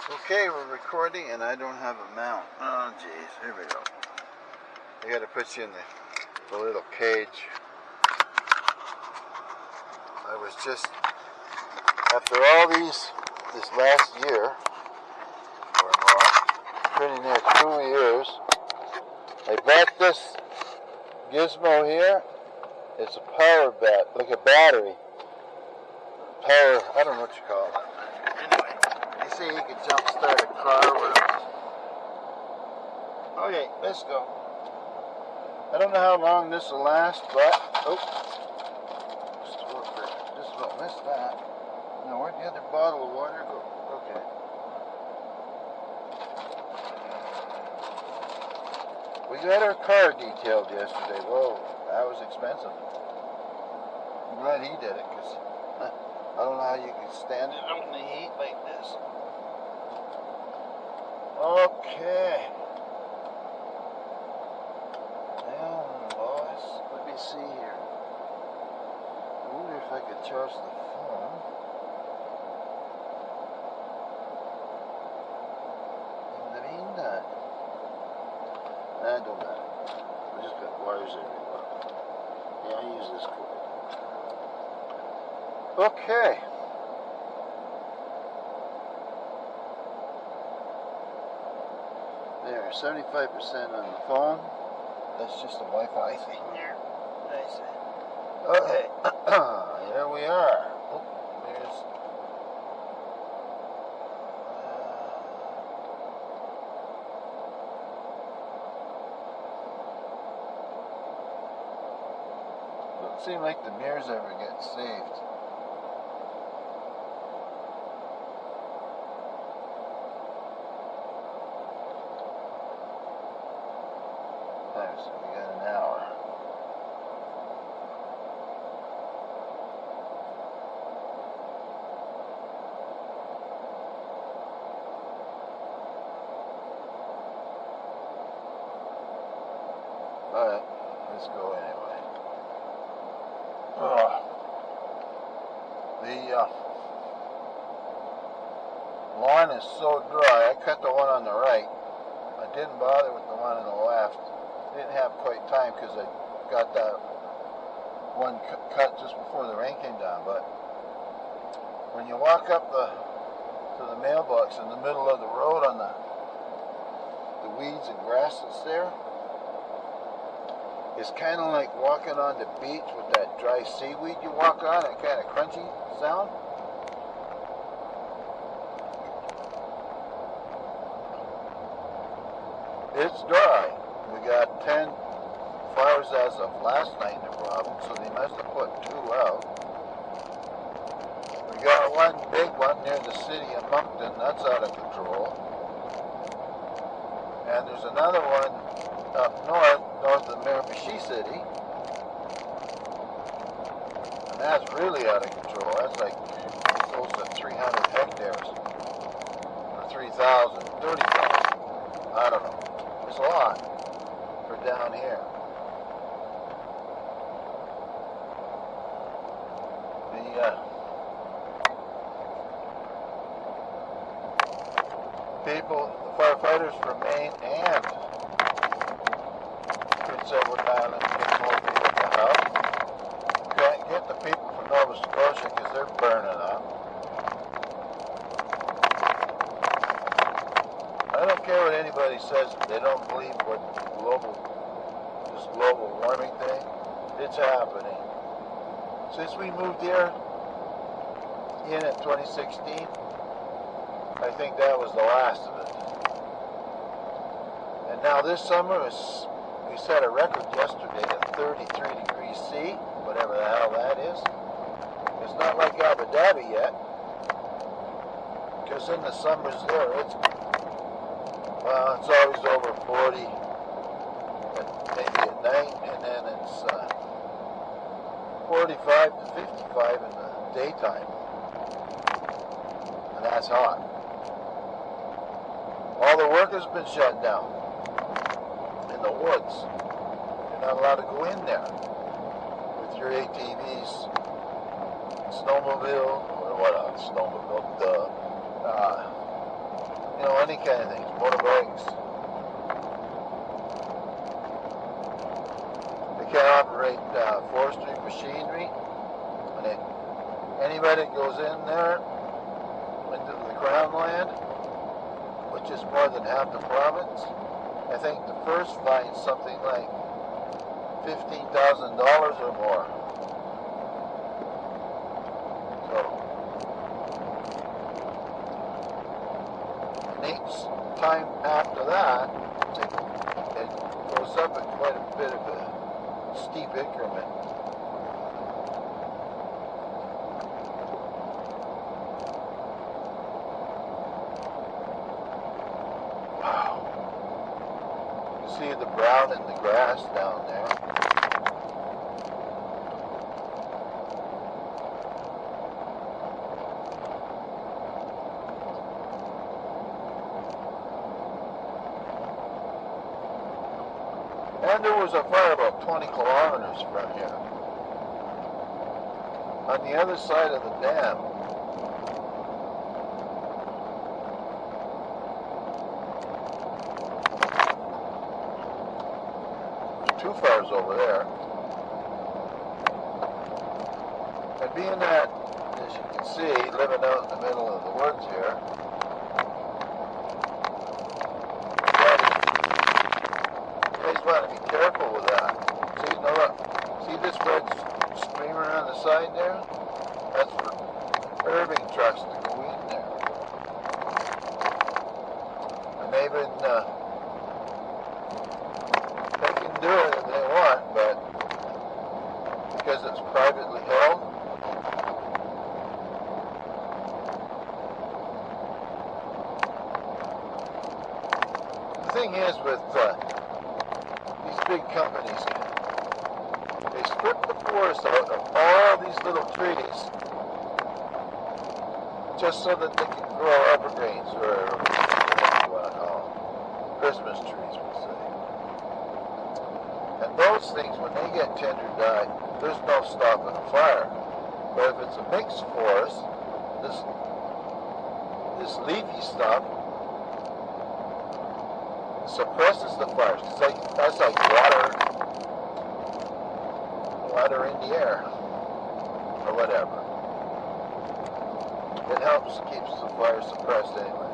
Okay, we're recording and I don't have a mount. Oh jeez, here we go. I gotta put you in the little cage. I was just, after all this last year, or more, pretty near 2 years, I bought this gizmo here. It's a power like a battery. Power, I don't know what you call it. Anyway, you see you can jump start a car with it. Okay, let's go. I don't know how long this will last, but just about missed that. Now where'd the other bottle of water go? Okay. We got our car detailed yesterday. Whoa, that was expensive. I'm glad he did it, because I don't know how you can stand it out in the heat like this. Okay. Now, boys, let me see here. I wonder if I could charge the phone. In the meantime, that don't matter. I just got wires everywhere. Yeah, I use this cord. Okay. There, 75% on the phone. That's just a Wi-Fi thing there. Nice. Okay, here we are. Oh, there's. Doesn't seem like the mirrors ever get saved. So we got an hour. Alright, let's go anyway. The lawn is so dry. I cut the one on the right. I didn't bother with the one on the left. Didn't have quite time because I got that one cut just before the rain came down. But when you walk up to the mailbox in the middle of the road on the weeds and grass that's there, it's kind of like walking on the beach with that dry seaweed you walk on, that kind of crunchy sound. It's dry. We got 10 fires as of last night in the province, so they must have put 2 out. We got one big one near the city of Moncton, that's out of control. And there's another one up north of Miramichi City. And that's really out of control. That's like close to 300 hectares. Or 3,000, 30,000. I don't know. It's a lot for down here. The firefighters from Maine and Prince Edward Island get more people to help. Can't get the people from Nova Scotia because they're burning up. I don't care what anybody says, they don't believe what this global warming thing, it's happening. Since we moved here in 2016, I think that was the last of it. And now this summer, we set a record yesterday of 33 degrees C, whatever the hell that is. It's not like Abu Dhabi yet, because in the summers there, it's always over 40, maybe at night, and then it's 45 to 55 in the daytime, and that's hot. All the work has been shut down in the woods. You're not allowed to go in there with your ATVs, snowmobile, or what else? Snowmobile, any kind of things, motorbikes. They can't operate forestry machinery. Anybody that goes in there, into the Crown land, which is more than half the province, I think the first fine's something like $15,000 or more. So, and each time after that, it goes up at quite a bit of a steep increment. See the brown in the grass down there. And there was a fire about 20 kilometers from here. On the other side of the dam. Two fires over there. And being that, as you can see, living out in the middle of the woods here, you guys want to be careful with that. See, no, look, see this red streamer on the side there? That's for herbing trucks to go in there. And they've been do it if they want, but because it's privately held, the thing is with these big companies, they strip the forest out of all these little trees just so that they can grow evergreens, or what you want to call them, Christmas trees per se. And those things, when they get tender dyed, there's no stopping a fire. But if it's a mixed forest, this leafy stuff suppresses the fires. That's like water in the air, or whatever. It helps, keeps the fire suppressed anyway.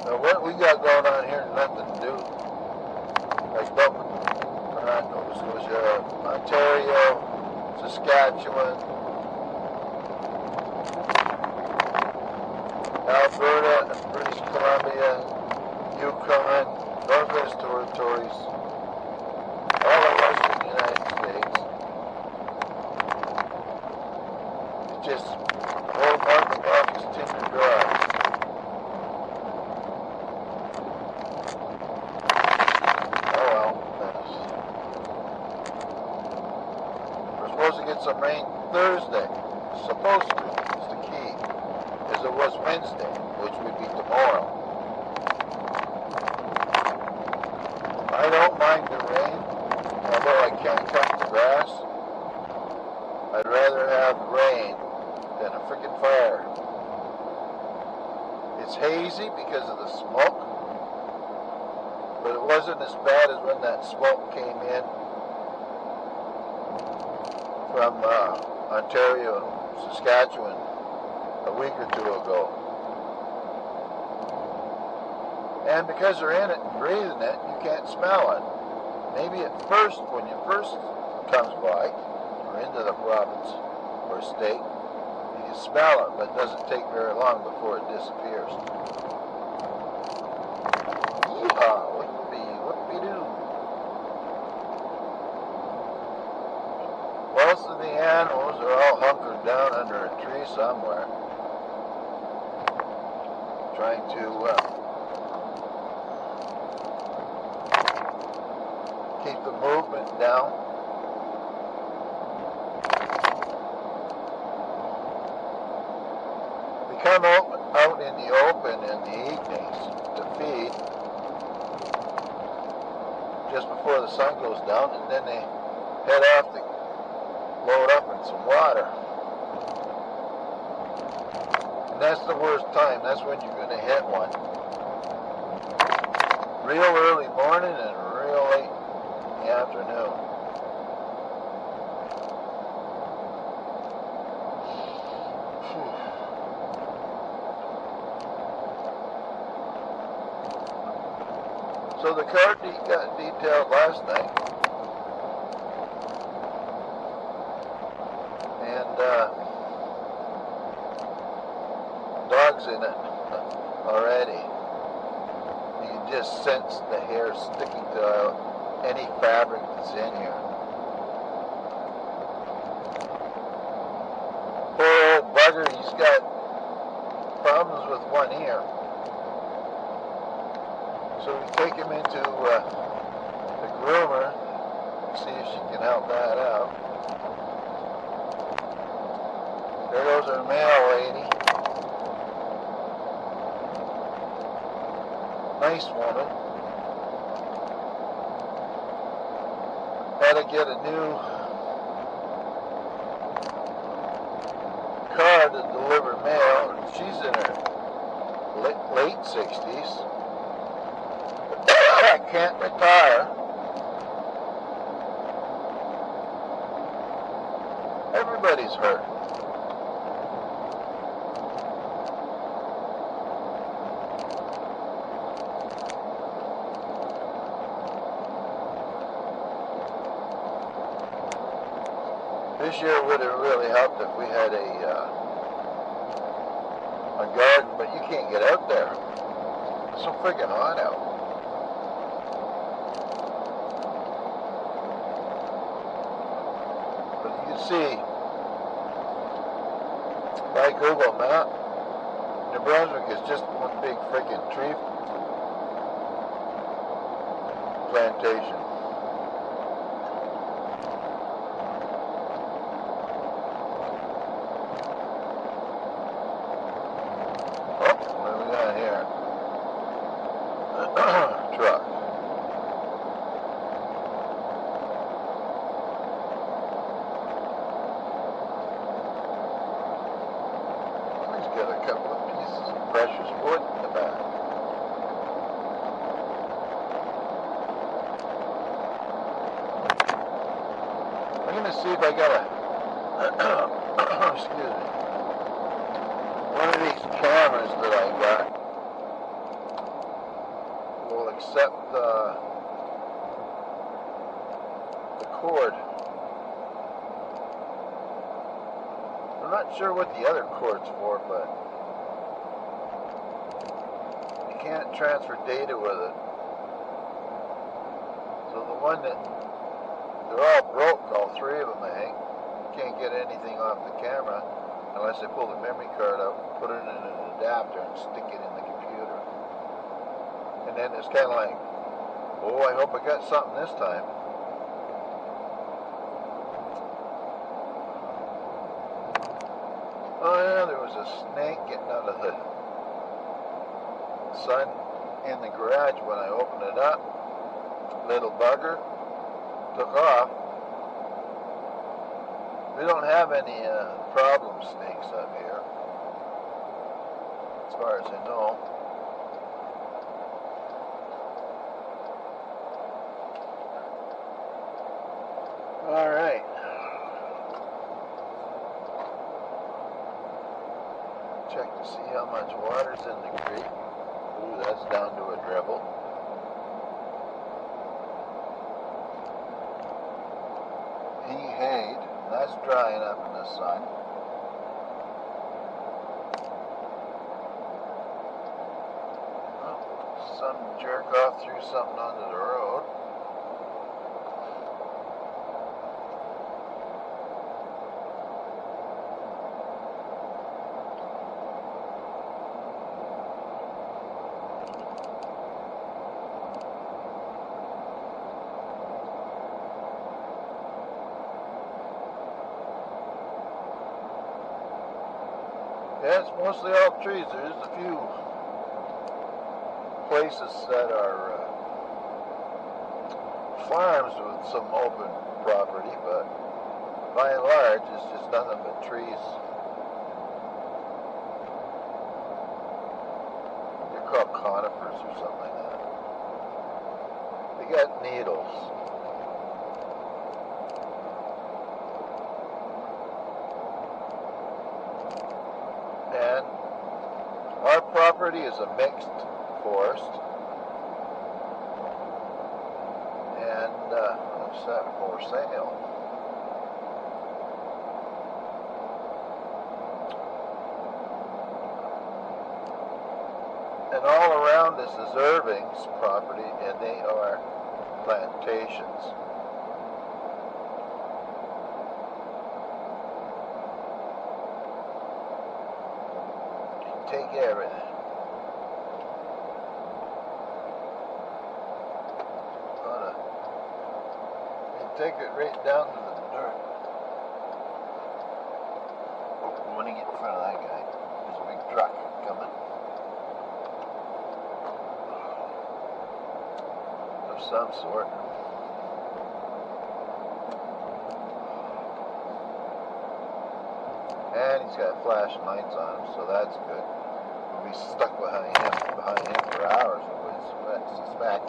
Now what we got going on here is nothing to do. Like Nova Scotia, Ontario, Saskatchewan, Alberta, British Columbia, Yukon, Northwest Territories, all of western United States. It's just old market office timber drive. Some rain Thursday. Supposed to is the key. As it was Wednesday, which would be tomorrow. I don't mind the rain, although I can't cut the grass. I'd rather have rain than a freaking fire. It's hazy because of the smoke, but it wasn't as bad as when that smoke came in from Ontario and Saskatchewan a week or two ago. And because they're in it and breathing it, you can't smell it. Maybe at first, when you first comes by, or into the province or state, you can smell it, but it doesn't take very long before it disappears. Yeehaw! Whoopie-doo. Most of the animals are all hunkered down under a tree somewhere, trying to keep the movement down. They come out in the open in the evenings to feed just before the sun goes down, and then they head off to load up in some water. And that's the worst time. That's when you're going to hit one. Real early morning and real late in the afternoon. So the car got detailed last night. And dog's in it already. You can just sense the hair sticking to any fabric that's in here. Poor old bugger, he's got problems with one ear. So we take him into the groomer and see if she can help that out. There goes our mail lady. Nice woman. Had to get a new car to deliver mail, and she's in her late 60s. Can't retire. Everybody's hurt. This year would have really helped if we had a garden, but you can't get out there. It's so freaking hot out. See by Google Map, New Brunswick is just one big freaking tree plantation. Oh, what do we got here? Truck. Got a couple of pieces of precious wood in the back. I'm going to see if I got a excuse me, one of these cameras that I got will accept the cord. I'm not sure what the other cord's for, but you can't transfer data with it. So the one that, they're all broke, all three of them, I think. You can't get anything off the camera unless I pull the memory card out, put it in an adapter, and stick it in the computer. And then it's kind of like, oh, I hope I got something this time. Oh yeah, there was a snake getting out of the sun in the garage when I opened it up. Little bugger took off. We don't have any problem snakes up here, as far as I know. All right. Check to see how much water's in the creek. Ooh, that's down to a dribble. He hayed. That's drying up in the sun. Oh, some jerk off threw something onto the road. Yeah, it's mostly all trees. There's a few places that are farms with some open property, but by and large, it's just nothing but trees. or something like that. They got needles. And our property is a mixed forest. And what's that, for sale? And all around this is Irving's property, and they are plantations. You take everything. You take it right down to the dirt. I want to get in front of that guy. There's a big truck coming. Of some sort. And he's got flashing lights on him, so that's good. We'll be stuck behind him for hours, I would suspect.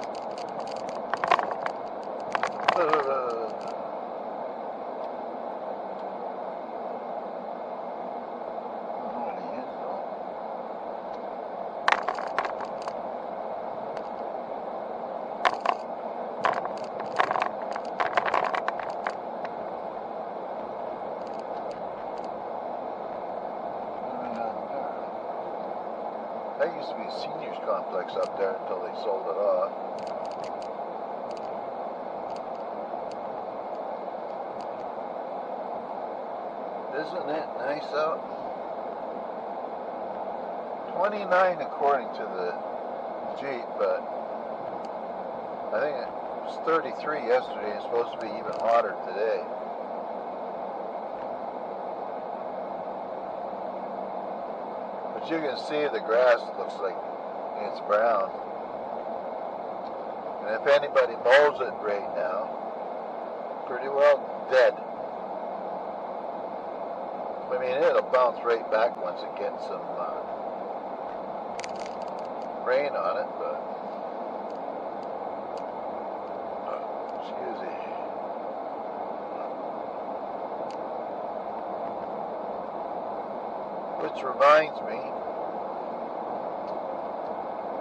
That used to be a seniors complex up there until they sold it off. Isn't it nice out? 29 according to the Jeep, but I think it was 33 yesterday. It's supposed to be even hotter today. But you can see the grass looks like it's brown. And if anybody mows it right now, pretty well dead. I mean, it'll bounce right back once it gets some rain on it, but excuse me. Which reminds me,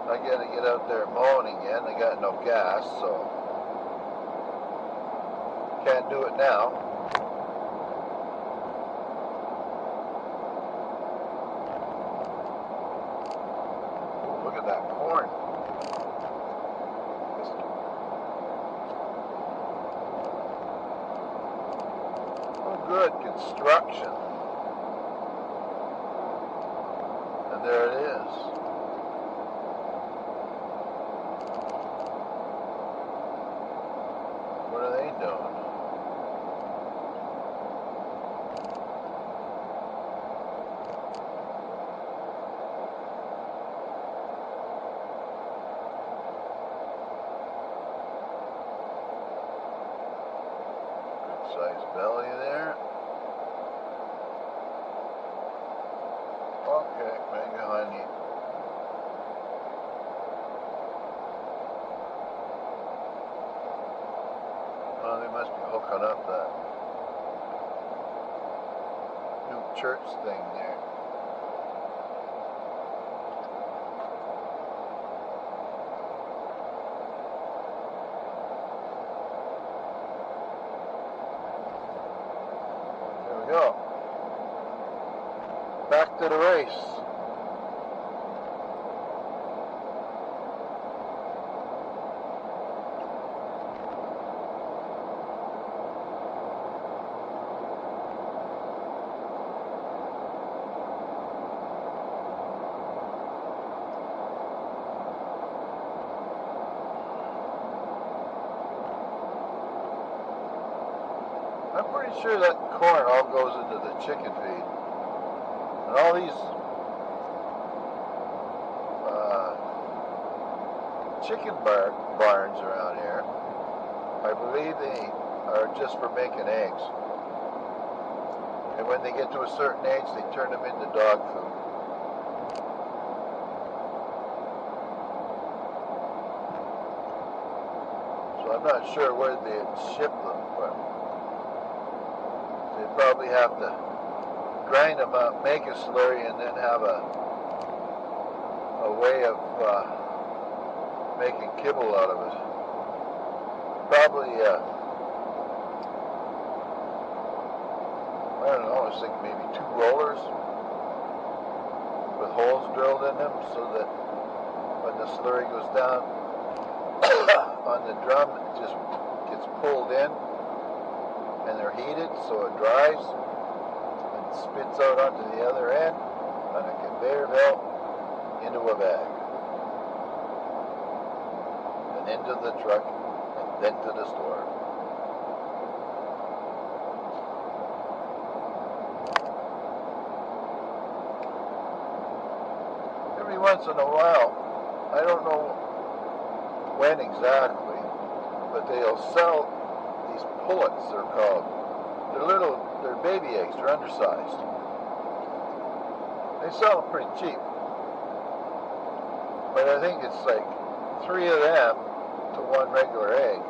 I gotta get out there mowing again. I got no gas, so can't do it now. Look at that corn. Oh, good construction. And there it is. What are they doing? Size belly there. Okay, maybe honey. Well, they must be hooking up that new church thing there. Go. Back to the race. I'm pretty sure that corn all goes into the chicken feed. And all these chicken barns around here, I believe they are just for making eggs. And when they get to a certain age, they turn them into dog food. So I'm not sure where they'd ship them, but they'd probably have to grind them up, make a slurry, and then have a way of making kibble out of it. Probably, I don't know, I was thinking maybe 2 rollers with holes drilled in them so that when the slurry goes down on the drum, it just gets pulled in and they're heated so it dries and spits out onto the other end on a conveyor belt into a bag and into the truck and then to the store. Every once in a while, I don't know when exactly, but they'll sell these pullets, they're called. They're baby eggs, they're undersized. They sell them pretty cheap. But I think it's like 3 of them to 1 regular egg.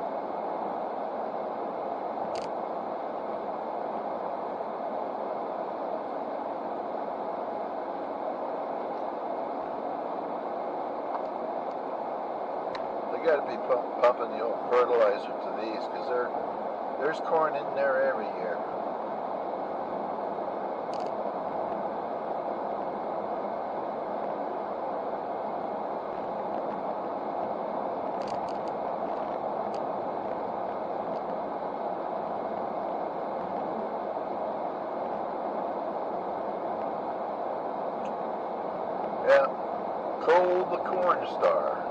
They got to be pumping the old fertilizer to these because there's corn in there every year. Yeah, Cole the Corn Star.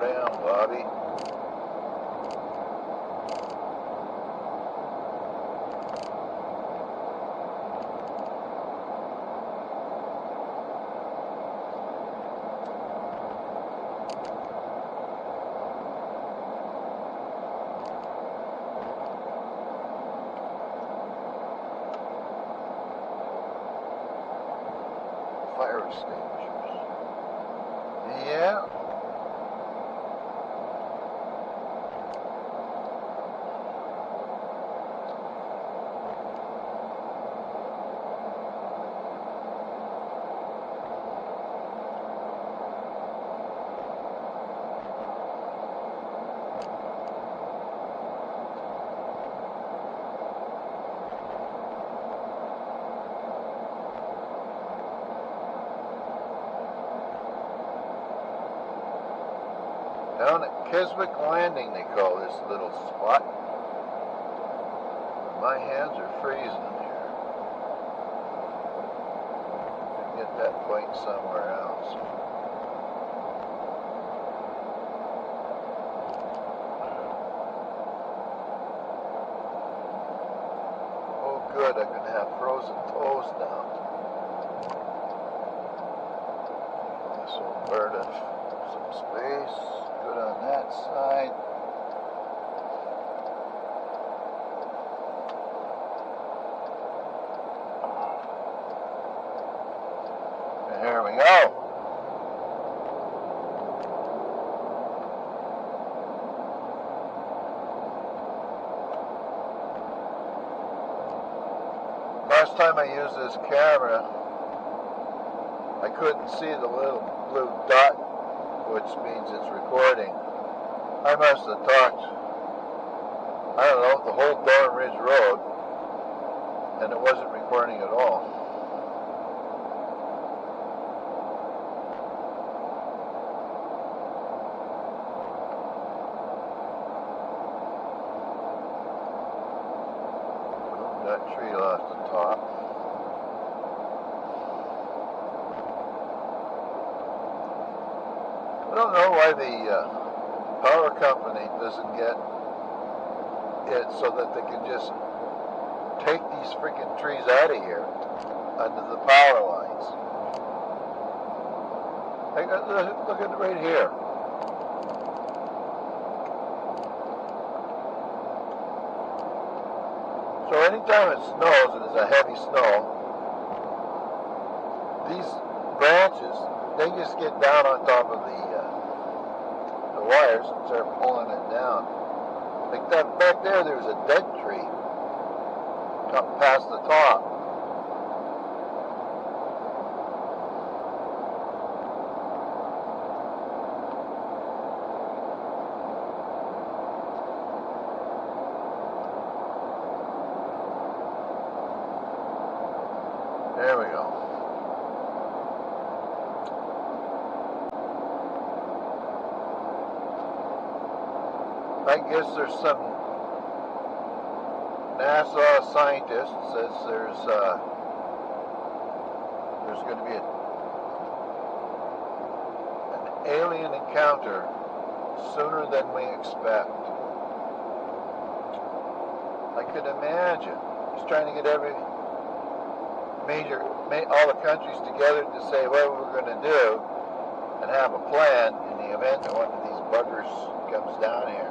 Down, Bobby. Fire extinguishers. Yeah. Down at Keswick Landing, they call this little spot. My hands are freezing here. Can get that point somewhere else. Oh good, I'm going to have frozen toes now. This will burn it some space. Good on that side. And here we go. Last time I used this camera, I couldn't see the little blue dot, which means it's recording. I must have talked, I don't know, the whole Dorn Ridge Road, and it wasn't recording at all. That tree lost the top. I don't know why the power company doesn't get it so that they can just take these freaking trees out of here under the power lines. Look at it right here. So anytime it snows and there's a heavy snow, these branches, they just get down on top of the wires and start pulling it down. Like that back there, there's a dead tree up past the top. There we go. I guess there's some NASA scientist says there's going to be an alien encounter sooner than we expect. I could imagine. He's trying to get all the countries together to say what we're going to do and have a plan in the event that one of these buggers comes down here.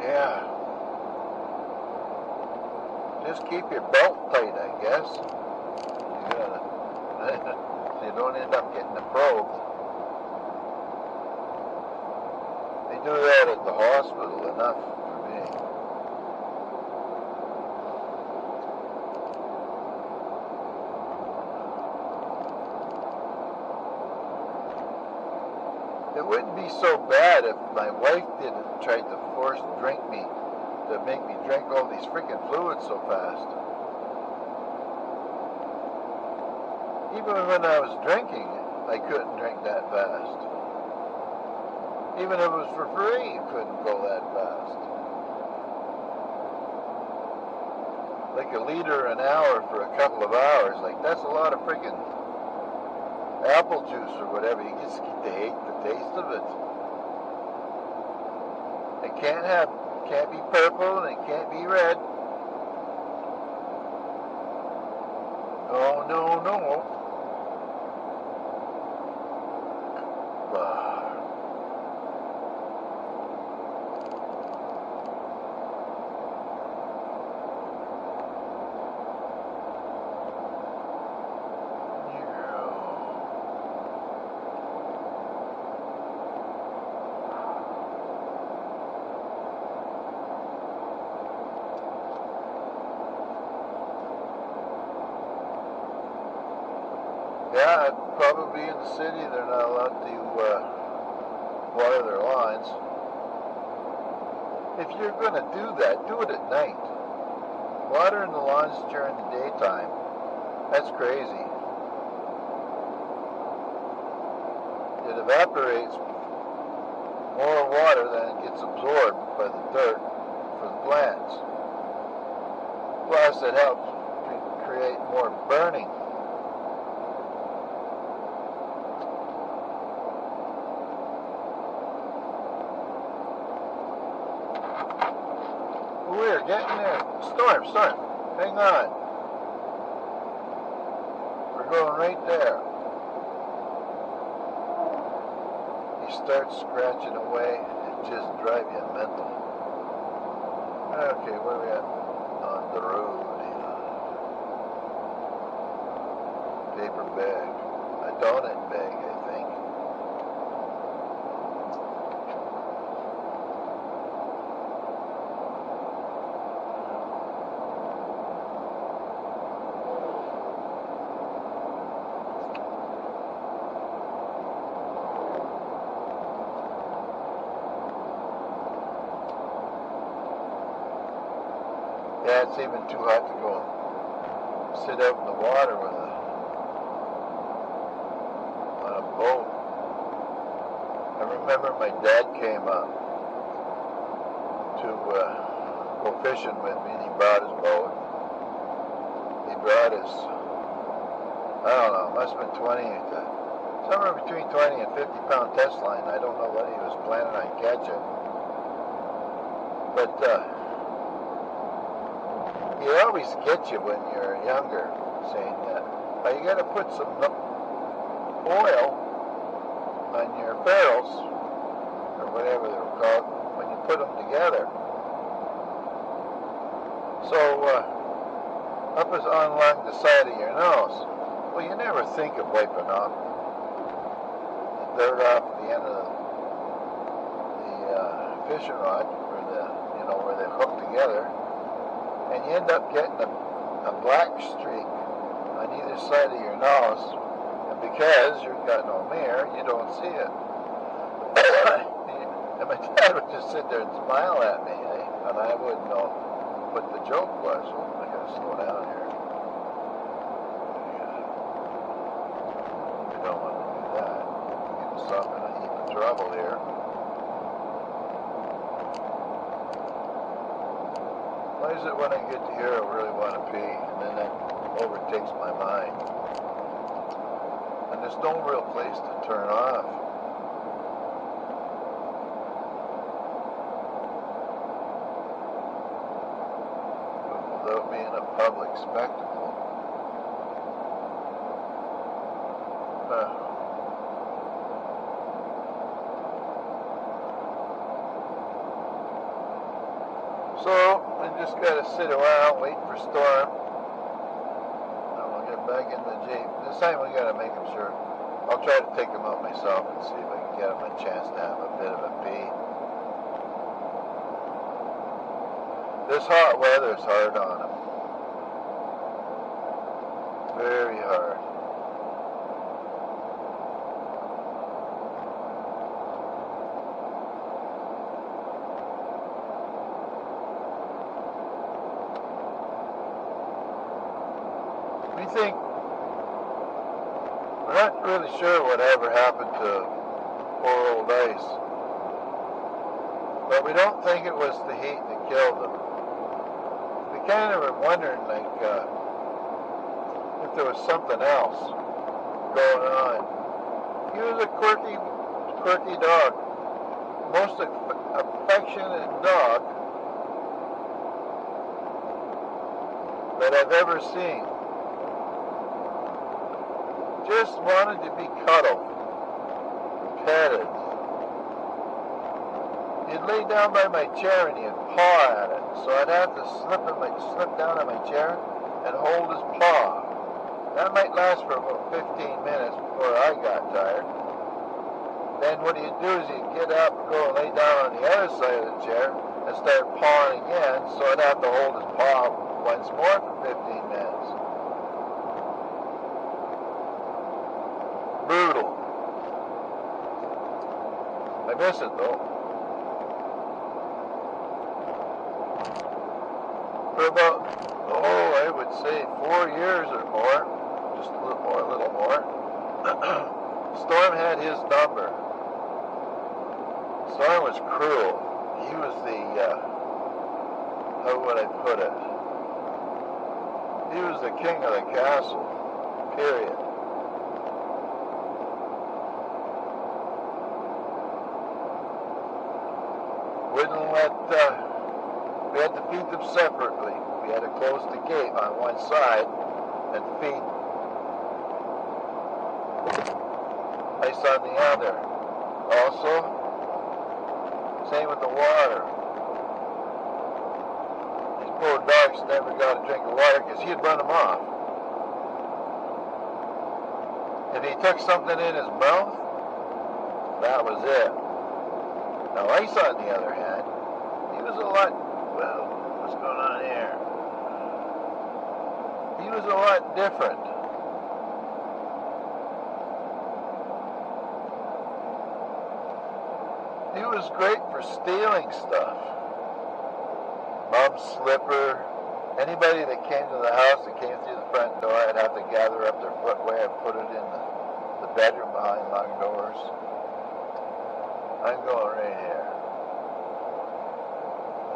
Yeah. Just keep your belt tight, I guess. So you don't end up getting the probe. They do that at the hospital enough for me. It wouldn't be so bad if my wife didn't try to make me drink all these freaking fluids so fast. Even when I was drinking, I couldn't drink that fast. Even if it was for free, you couldn't go that fast. Like a liter an hour for a couple of hours, like that's a lot of freaking apple juice or whatever. You just get to hate the taste of it. It can't be purple and it can't be red. No, no, no. Yeah, probably in the city they're not allowed to water their lines. If you're going to do that, do it at night. Watering the lawns during the daytime, that's crazy. It evaporates more water than it gets absorbed by the dirt for the plants. Plus, it helps create more burning. We're getting there. Storm. Hang on. We're going right there. You start scratching away, it just drives you mental. Okay, where are we at? On the road. Paper bag. A donut bag, I think. Yeah, it's even too hot to go sit out in the water on a boat. I remember my dad came up to go fishing with me, and he brought his boat. He brought his, I don't know, must have been somewhere between 20 and 50 pound test line. I don't know what he was planning on catching. But he always gets you when you're younger, saying that. You got to put some oil on your barrels, or whatever they're called, when you put them together. So, up is along the side of your nose. Well, you never think of wiping off the dirt off the end of the fishing rod, where they hook together, and you end up getting a black streak on either side of your nose, and because you've got no mirror, you don't see it. And my dad would just sit there and smile at me, and I wouldn't know what the joke was. Well, I gotta slow down here. We don't want to do that. Get myself in a heap of trouble here. Why is it when I get to here I really want to pee, and then that overtakes my mind? And there's no real place to turn off. Without being a public spectacle. So, I just got to sit a while, wait for storm, and we'll get back in the Jeep. This time we got to make him sure. I'll try to take him out myself and see if I can get him a chance to have a bit of a pee. This hot weather is hard on him. Very hard. We're not really sure whatever happened to poor old Ice, but we don't think it was the heat that killed him. We kind of were wondering, if there was something else going on. He was a quirky dog, most affectionate dog that I've ever seen. Just wanted to be cuddled, petted. He'd lay down by my chair and he'd paw at it, so I'd have to slip down on my chair and hold his paw. That might last for about 15 minutes before I got tired. Then what he'd do is he'd get up and go and lay down on the other side of the chair and start pawing again, so I'd have to hold his paw once more for 15 minutes. Brutal. I miss it though. For about, I would say 4 years or more, just a little more, Storm had his number. Storm was cruel. He was the, how would I put it? He was the king of the castle, period. Wouldn't let, we had to feed them separately. We had to close the gate on one side and feed Ice on the other. Also, same with the water. These poor dogs never got a drink of water because he'd run them off. If he took something in his mouth, that was it. Now Ice, on the other hand, he was a lot, what's going on here? He was a lot different. He was great for stealing stuff. Mom's slipper. Anybody that came to the house that came through the front door, I'd have to gather up their footwear and put it in the bedroom behind locked doors. I'm going right here.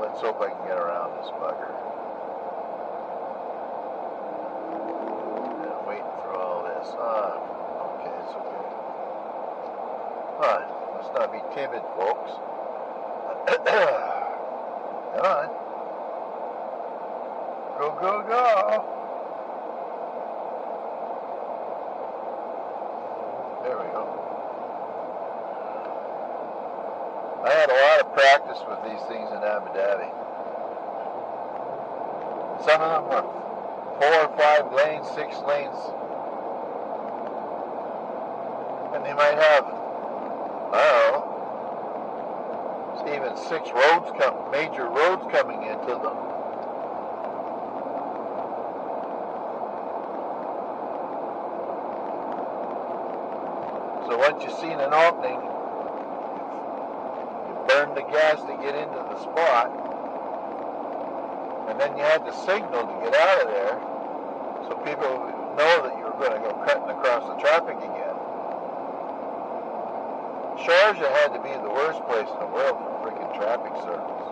Let's hope I can get around this bugger. I'm waiting for all this. Okay, it's okay. Let's not be timid, folks. Come on. Go, go, go. There we go. I had a lot of practice with these things in Abu Dhabi. Some of them were 4 or 5 lanes, 6 lanes. And they might have, I don't know, even 6 roads major roads coming into them. So once you've seen an opening, you burn the gas to get into the spot, and then you had the signal to get out of there, so people know that you were going to go cutting across the traffic again. Sharjah had to be the worst place in the world for freaking traffic circles.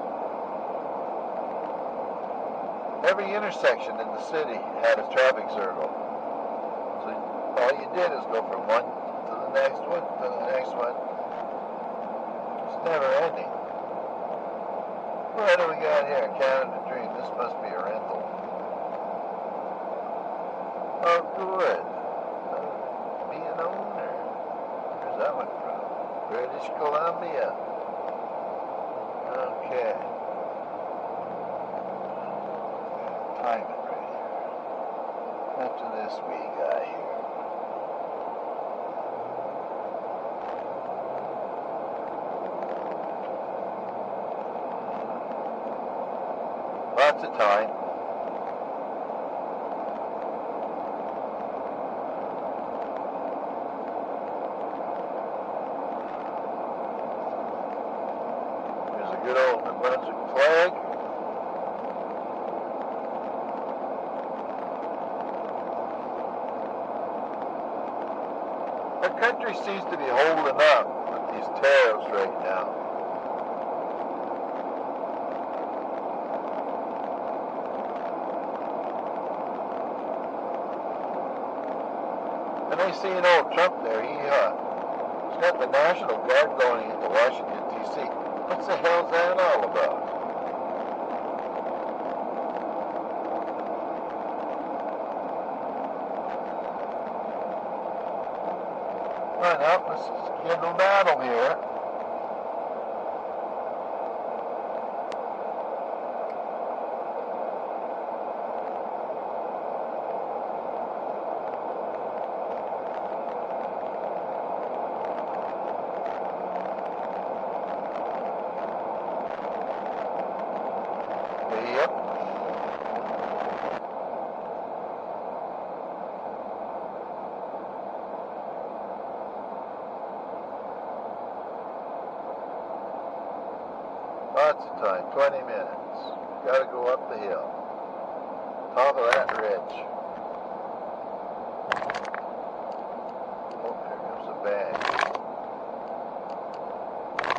Every intersection in the city had a traffic circle. So all you did is go from one to the next one, to the next one. It's never ending. What do we got here? Canada Dream. This must be a rental. Oh, good. Be an owner. Where's that one from? British Columbia. Okay. Time it right here. After this we got here. Lots of time. There's a good old New Brunswick flag. Our country seems to be holding up with these tariffs right now. And I see an old Trump there. He's got the National Guard going into Washington, D.C. What the hell's that all about? Well, now, let's get a battle here. Yep. Lots of time, 20 minutes. Gotta go up the hill. Top of that ridge. Oh, here comes a bag.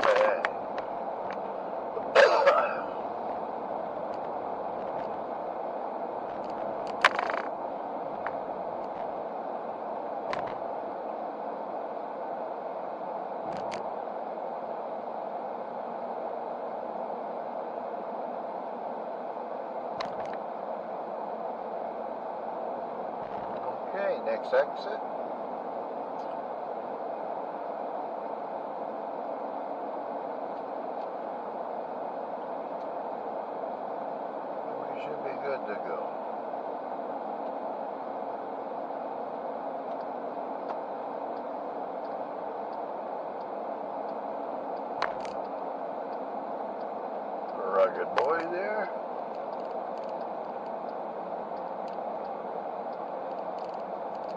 Bag. Okay, next exit. We should be good to go. Rugged boy there.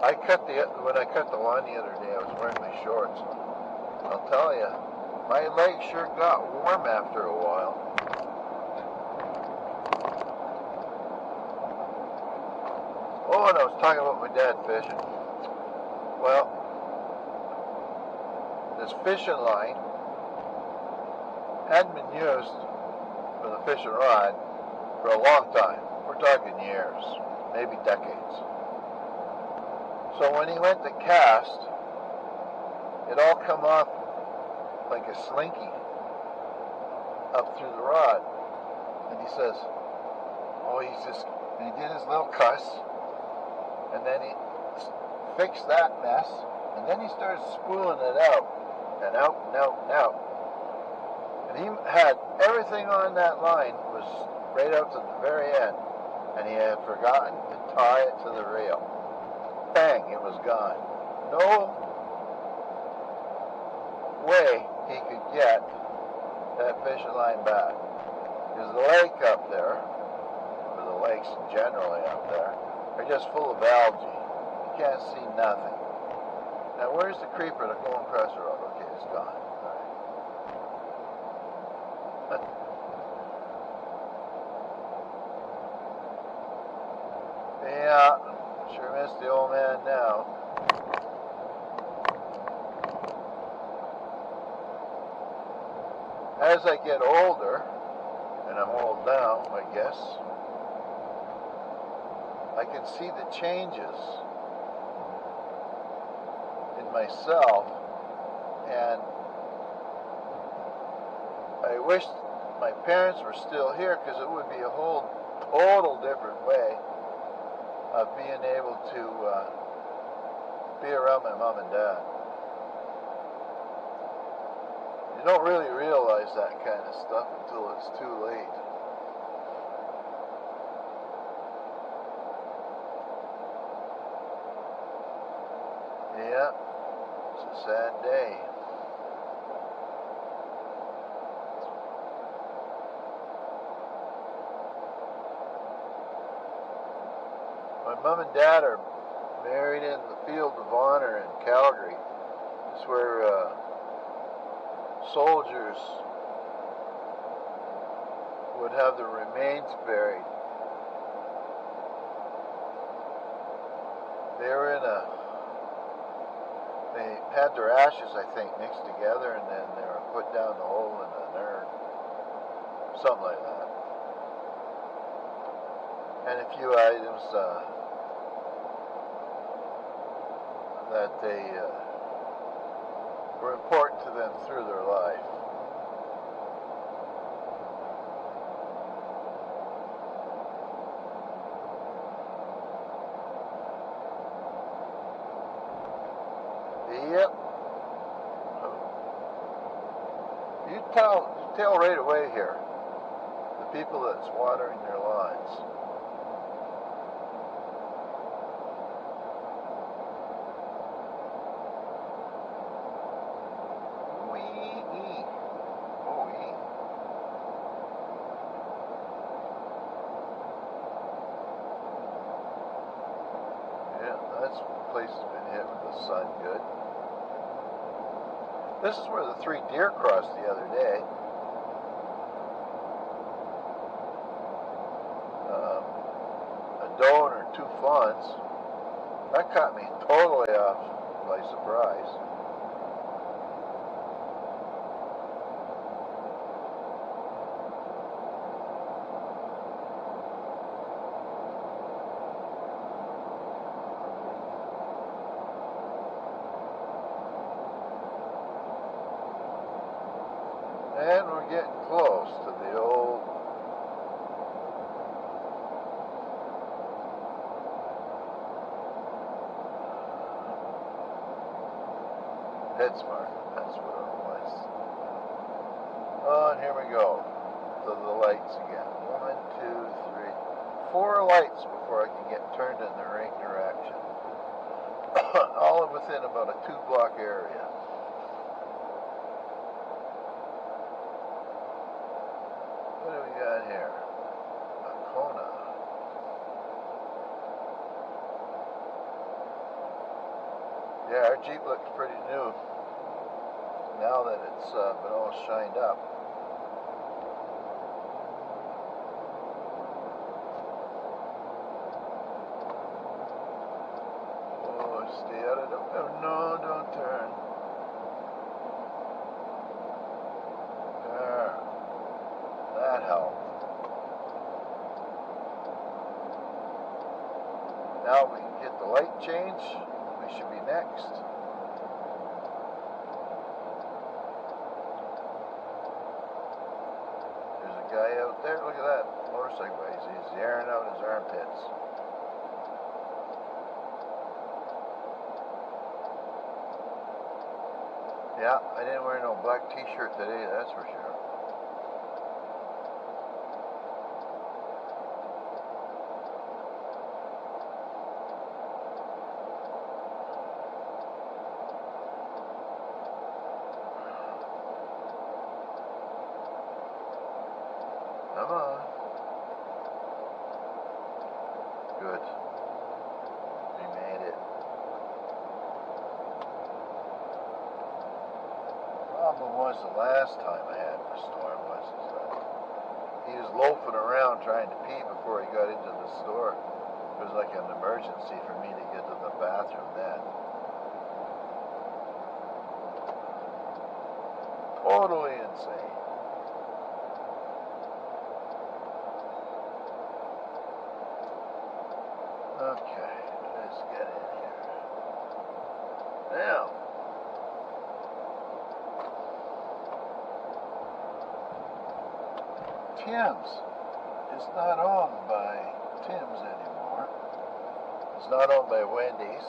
When I cut the lawn the other day, I was wearing my shorts. I'll tell you, my legs sure got warm after a while. Oh, and I was talking about my dad fishing. Well, this fishing line hadn't been used for the fishing rod for a long time. We're talking years, maybe decades. So when he went to cast, it all come off like a slinky up through the rod. And he says, oh, he did his little cuss, and then he fixed that mess, and then he started spooling it out, and out, and out, and out. And he had everything on that line was right out to the very end, and he had forgotten to tie it to the reel. Bang, it was gone. No way he could get that fishing line back. Because the lake up there, or the lakes generally up there, are just full of algae. You can't see nothing. Now where's the creeper that's going across the road? Okay, it's gone. All right. Yeah, sure miss the old man now. As I get older, and I'm old now, I guess, I can see the changes in myself, and I wish my parents were still here, because it would be a whole total different way of being able to be around my mom and dad. You don't really realize that kind of stuff until it's too late. Yeah, it's a sad day. My mom and dad are married in the Field of Honor in Calgary. It's where soldiers would have their remains buried. They had their ashes, I think, mixed together, and then they were put down the hole in an urn. Something like that. And a few items that they were important to them through their life. Yep. You tell right away here, the people that's watering their lawns. Place has been hit with the sun good. This is where the 3 deer crossed the other day. A doe and her 2 fawns. That caught me totally off by surprise. And we're getting close to the old PetSmart. That's what it was. Oh, and here we go to the lights again. 1, 2, 3, 4 lights before I can get turned in the right direction. All within about a 2-block area. What do we got here? A Kona. Yeah, our Jeep looks pretty new now that it's been all shined up. Oh, stay out of the... Oh, no, don't turn. There. Now we can get the light change. We should be next. There's a guy out there. Look at that motorcycle. He's airing out his armpits. Yeah, I didn't wear no black t-shirt today, that's for sure. Come on. Good. We made it. Problem was the last time I had a storm was he was loafing around trying to pee before he got into the store. It was like an emergency for me to get to the bathroom then. Totally insane. Okay, let's get in here. Now, Tim's is not owned by Tim's anymore. It's not owned by Wendy's.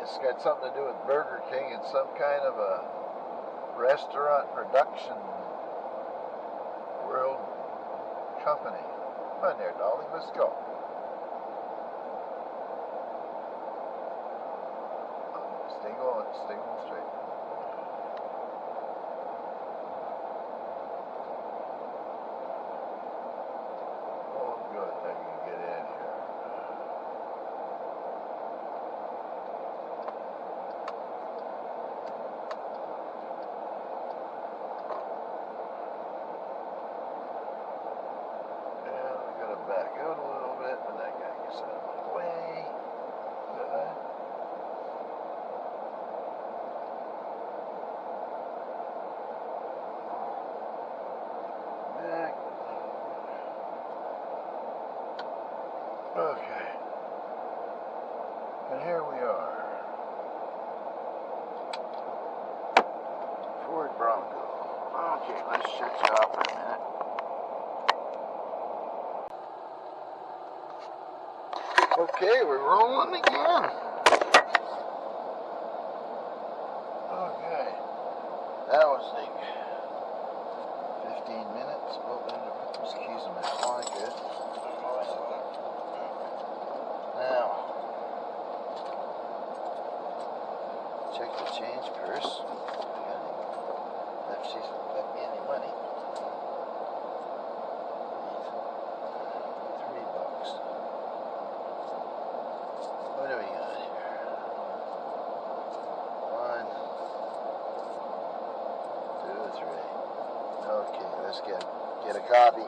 It's got something to do with Burger King and some kind of a restaurant production world company. Come on there, Dolly, let's go. Stay going straight. Oh, good, I can get in here. Yeah, we gotta back out a little bit, and that guy gets out of my way. Good. Okay, and here we are, Ford Bronco. Okay, let's shut you off for a minute. Okay, we're rolling again. Okay, that was like 15 minutes. Oh, there's keys in my pocket. Now, check the change purse. If she's left me any money. $3. What do we got here? 1, 2, 3. Okay, let's get a copy.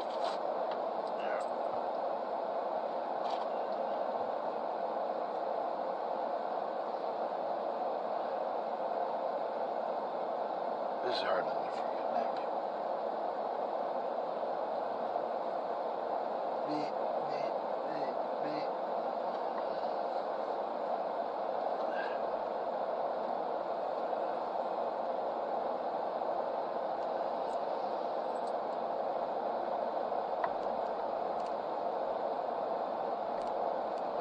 This is hard on the freaking neck. Beep, beep, beep, beep.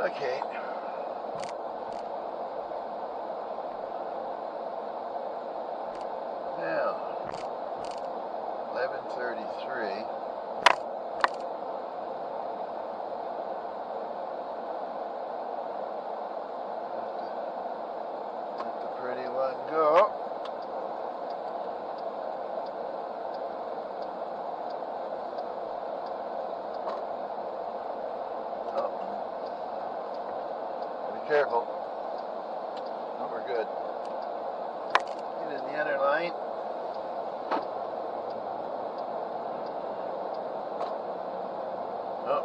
Okay. Now, 11:33. Let the pretty one go. Oh. Be careful. Oh, we're good. Get in the other line. Oh.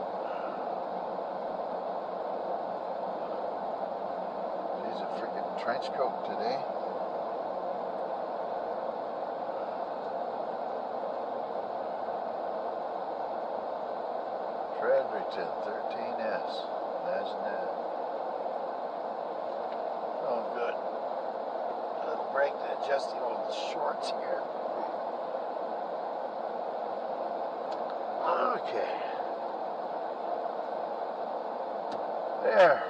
He's a freaking trench coat today. Fredericton 13S. Imagine that. Oh, good. Little break to adjust the old shorts here. Okay. There.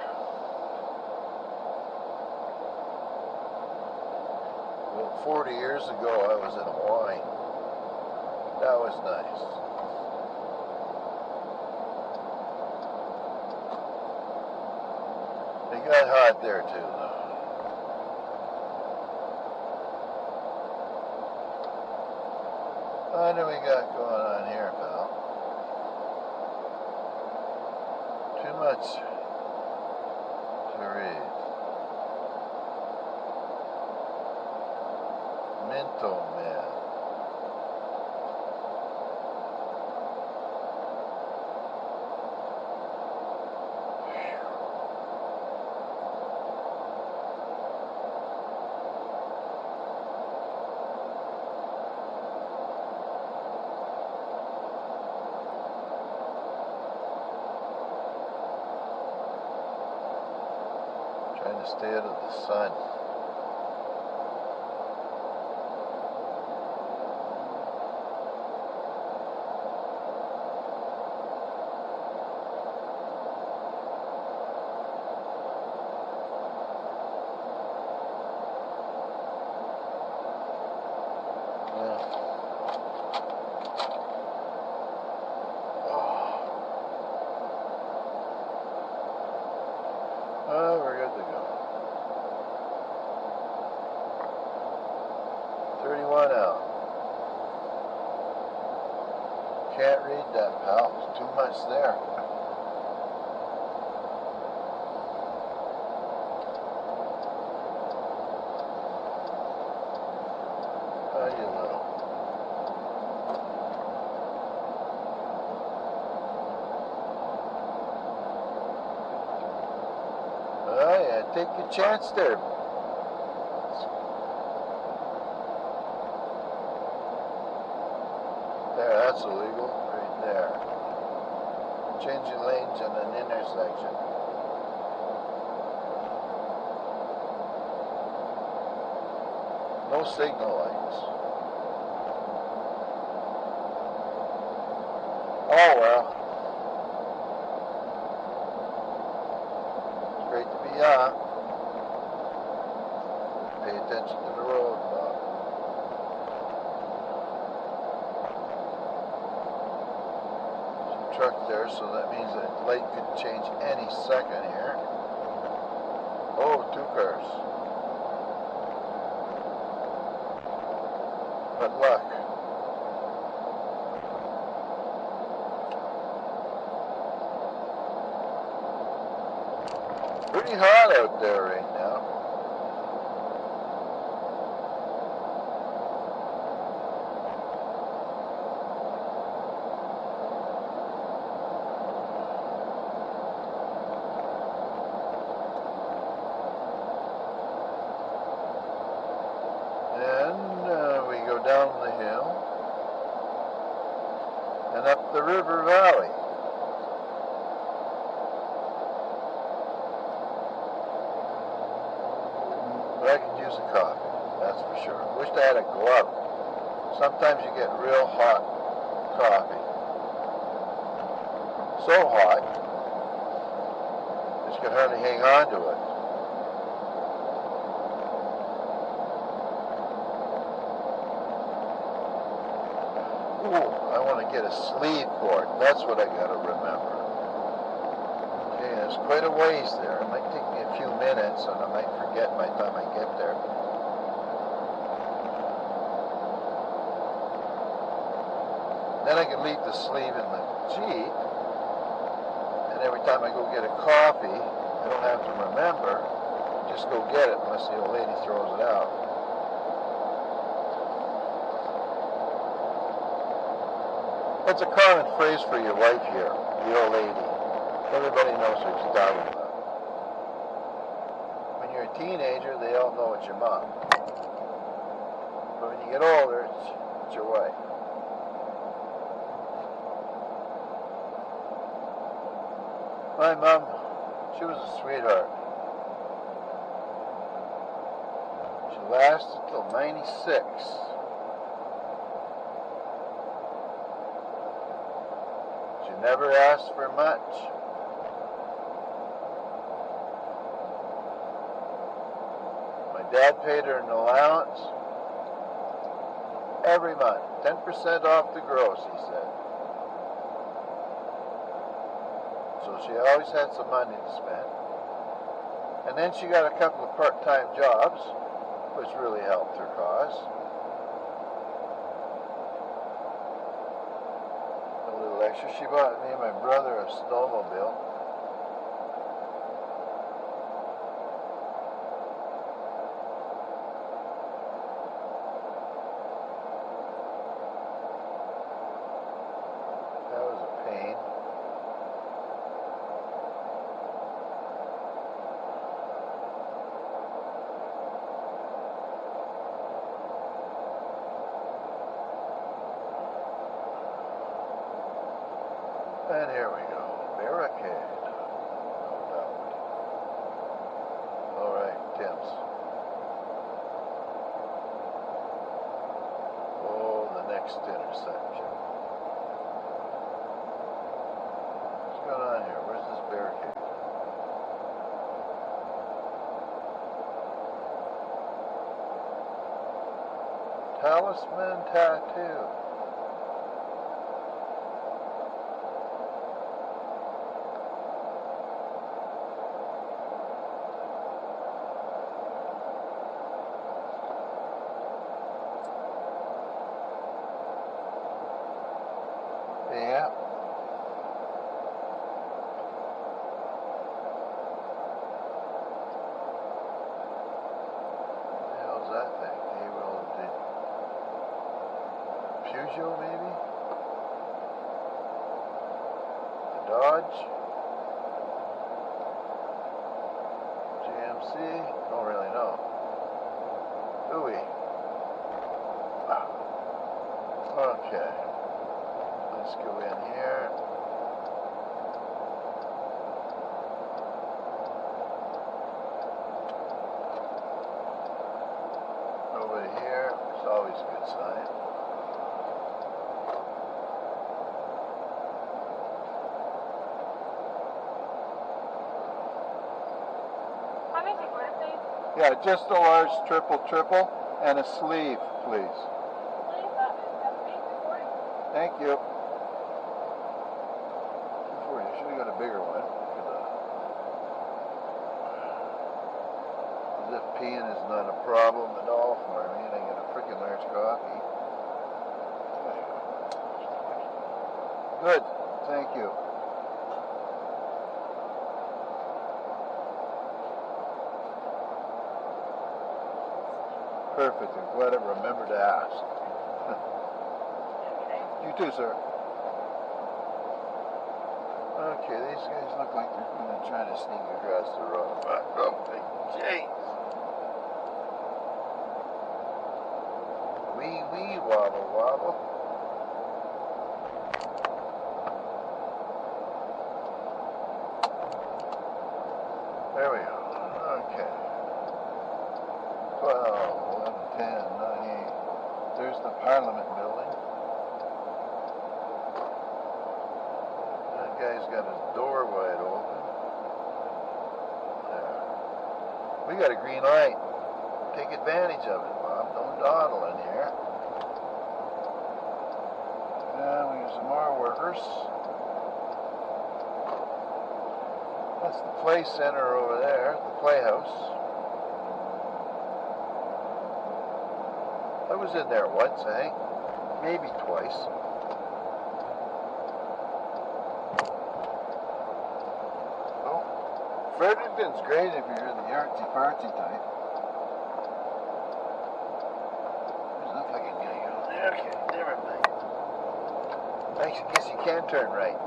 Well, 40 years ago I was in Hawaii. That was nice. It got hot there too, though. What do we got going on here, pal? Too much to read. Minto Man. Trying to stay out of the sun. Oh, we're good to go. 31 out. Can't read that, pal. There's too much there. How you little? Oh yeah, take your chance there. There, that's illegal. Right there. Changing lanes in an intersection. No signal lights. Oh well. It's great to be young. Pay attention to the road, Bob. There's a truck there, so that means that light could change any second here. Oh, 2 cars. But luck. Pretty hot out there right now. Then we go down the hill and up the river valley. But I could use a coffee, that's for sure. Wish I had a glove. Sometimes you get real hot coffee. So hot, that you can hardly hang on to it. Ooh, I want to get a sleeve for it. That's what I got to remember. Okay, there's quite a ways there. It might take me a few minutes, and I might forget by the time I get there. Then I can leave the sleeve in the Jeep, and every time I go get a coffee, I don't have to remember. Just go get it unless the old lady throws it out. That's a common phrase for your wife here, the old lady. Everybody knows what you're talking about. When you're a teenager, they all know it's your mom. But when you get older, it's your wife. My mom She was a sweetheart. She lasted till 96. She never asked for much. My dad paid her an allowance every month, 10% off the gross, he said. So she always had some money to spend. And then she got a couple of part-time jobs, which really helped her cause. A little extra. She bought me and my brother a snowmobile. That was a pain. And here we go. Barricade. No doubt. Alright, Tim's. Oh, the next intersection. What's going on here? Where's this barricade? Talisman tattoo. Yeah. What the hell's that thing? Peugeot, maybe? A Dodge? GMC? Don't really know. Ooey. Okay. Let's go in here. Over here. It's always a good sign. Yeah, just a large triple and a sleeve, please. Thank you. 240. Should have got a bigger one. As if peeing is not a problem at all for me, and I get a freaking large coffee. Good. Thank you. Perfect. I'm glad I remembered to ask. You too, sir. Okay, these guys look like they're going to try to sneak across the road. Oh, jeez. Wee, wobble, wobble. There we go. Okay. 12, 11, 10, 9, 8. There's the Parliament building. That guy's got his door wide open. There. We got a green light. Take advantage of it, Bob. Don't dawdle in here. And we got some more workers. That's the play center over there, the playhouse. I was in there once, I think. Maybe twice. Oh, Fredericton's great if you're the artsy-fartsy type. There's no fucking guy going there. Okay, never mind. I guess you can turn right.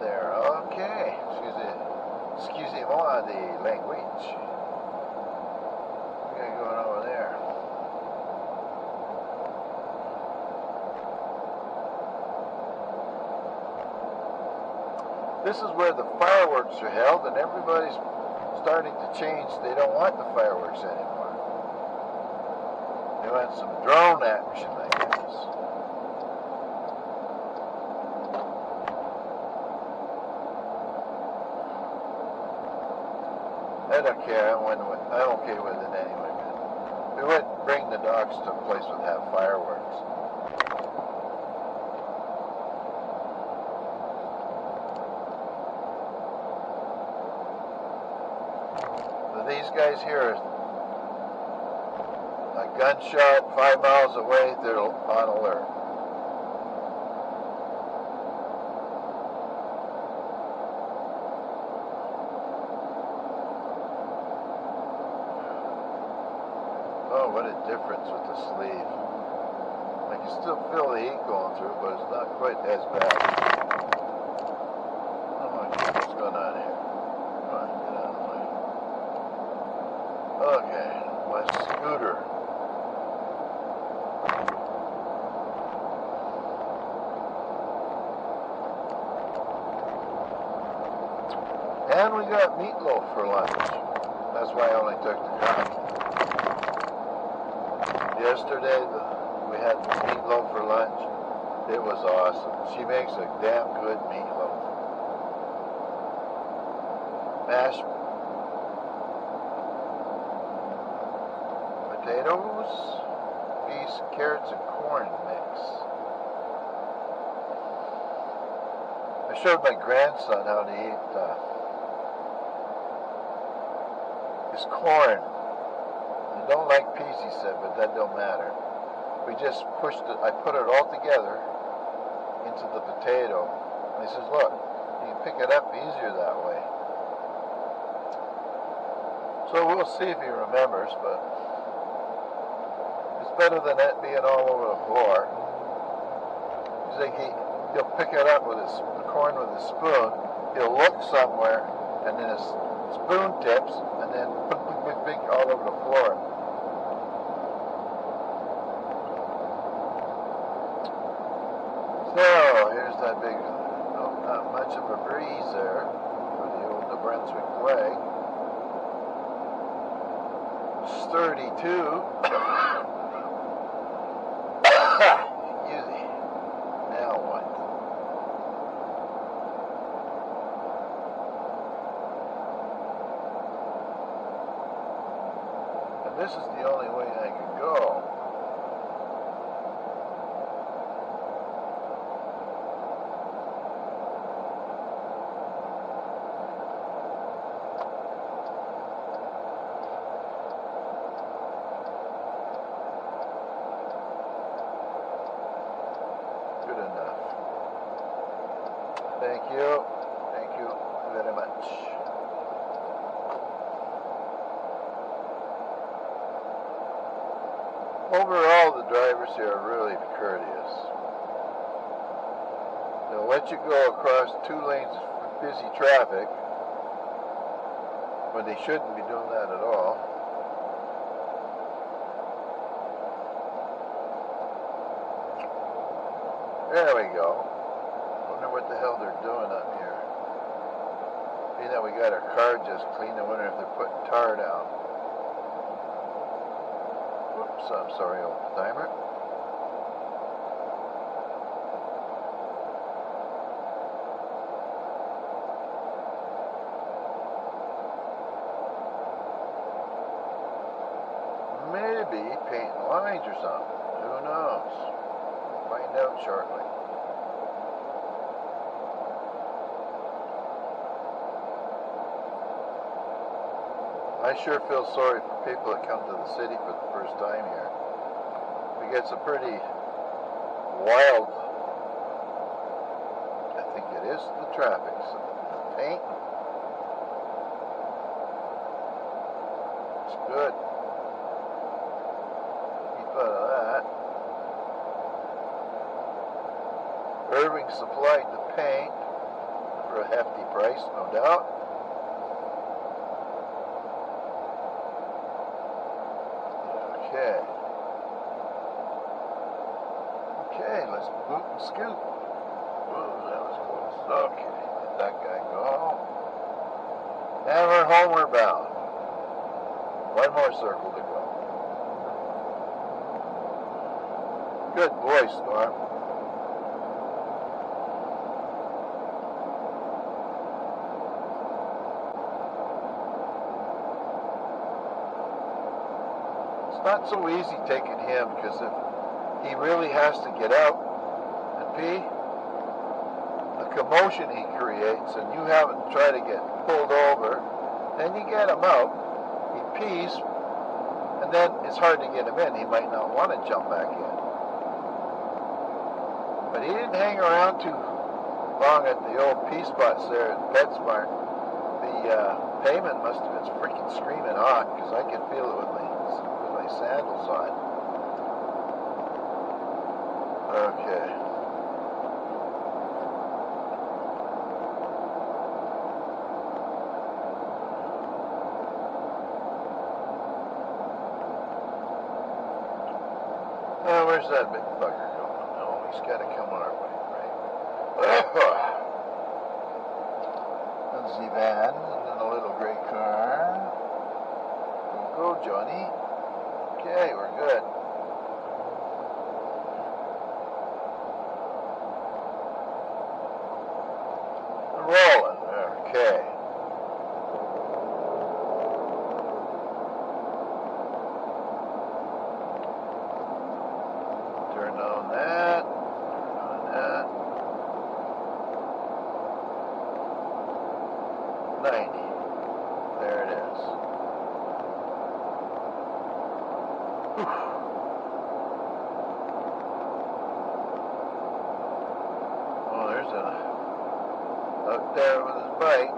There, okay. Excusez-moi the language. We got going over there. This is where the fireworks are held, and everybody's starting to change. They don't want the fireworks anymore. They want some drone action, I guess. I don't care. I'm okay with it anyway. We wouldn't bring the dogs to a place that have fireworks. So these guys here, a gunshot 5 miles away, they're on alert. Oh, what a difference with the sleeve. I can still feel the heat going through, but it's not quite as bad. Oh my God, what's going on here? Come on, get out of the way. Okay, my scooter. And we got meatloaf for lunch. That's why I only took the car. Yesterday, we had meatloaf for lunch. It was awesome. She makes a damn good meatloaf. Mashed potatoes, peas, carrots, and corn mix. I showed my grandson how to eat his corn. I don't like peas, he said, but that don't matter. We just pushed it, I put it all together into the potato. And he says, look, you can pick it up easier that way. So we'll see if he remembers, but it's better than that being all over the floor. He's like, he'll pick it up with the corn with a spoon, he'll look somewhere, and then his spoon tips, and then big all over the floor. So, here's that big, not much of a breeze there for the old New Brunswick flag. It's 32. Excuse me. Now what? And this is the only way I can go. Good enough. Thank you. Thank you very much. Overall, the drivers here are really courteous. They'll let you go across 2 lanes of busy traffic when they shouldn't be doing that at all. There we go. Wonder what the hell they're doing up here. Being that we got our car just cleaned, I wonder if they're putting tar down. Whoops, I'm sorry, old timer. Maybe painting lines or something. Who knows? Find out shortly. I sure feel sorry for people that come to the city for the first time here. We get some pretty wild, I think it is the traffic, so the paint. It's good. Keep out of that. Irving supplied the paint for a hefty price, no doubt. Okay. Okay, let's boot and scoot. Whoa, that was close. Okay. let that guy go. And we're homeward bound. One more circle to go. Good boy, Storm. It's not so easy taking him, because if he really has to get out and pee, the commotion he creates, and you haven't tried to get pulled over, then you get him out, he pees, and then it's hard to get him in. He might not want to jump back in. But he didn't hang around too long at the old pee spots there at PetSmart. The pavement must have been freaking screaming hot, because I could feel it with my sandals on. Okay. Where's that big bugger going? No, he's got to come our way, right? There's the van, and then a little gray car. Go, Johnny. Okay, we're good. We're rolling. Okay. Turn on that. Turn on that. 90. There it is. Whew. Oh, there's out there with his bike.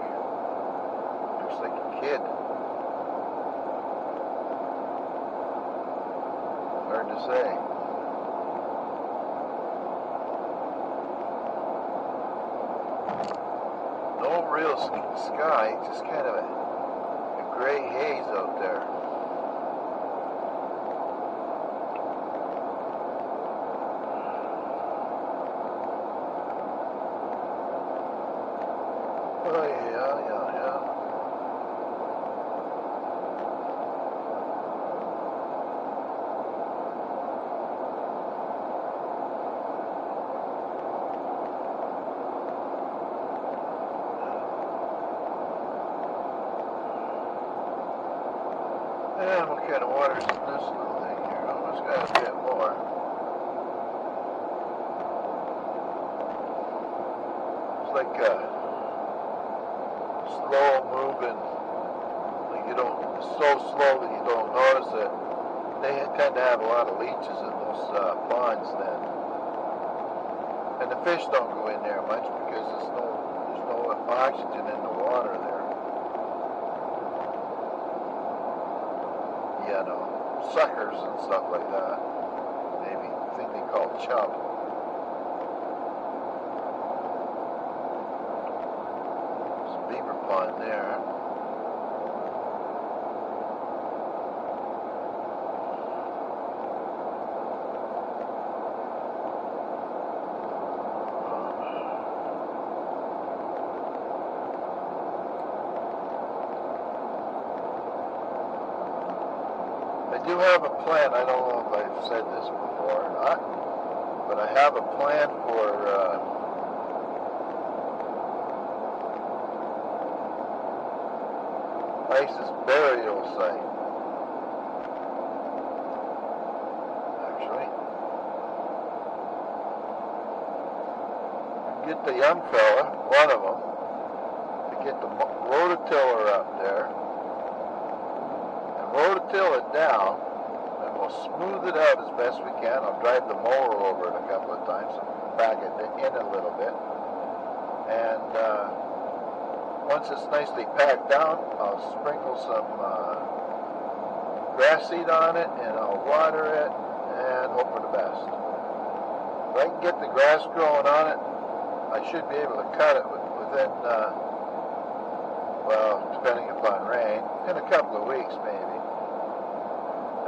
Looks like a kid. Hard to say. No real sky, just kind of a gray haze out there. Oh yeah. And what kind of water's in this little thing here? Almost got a bit more. It's like a slow moving, like it's so slow that you don't notice it. They tend to have a lot of leeches in those ponds then. And the fish don't go in there much because there's no oxygen in the water there. You know, suckers and stuff like that. Maybe a thing they call chub. There's a beaver pond there. I do have a plan. I don't know if I've said this before or not, but I have a plan for ISIS burial site. Actually, get the young fella, one of them, to get the rototiller up there. Rototill it down, and we'll smooth it out as best we can. I'll drive the mower over it a couple of times and back it in a little bit. And once it's nicely packed down, I'll sprinkle some grass seed on it, and I'll water it, and hope for the best. If I can get the grass growing on it, I should be able to cut it within, well, depending upon rain, in a couple of weeks maybe.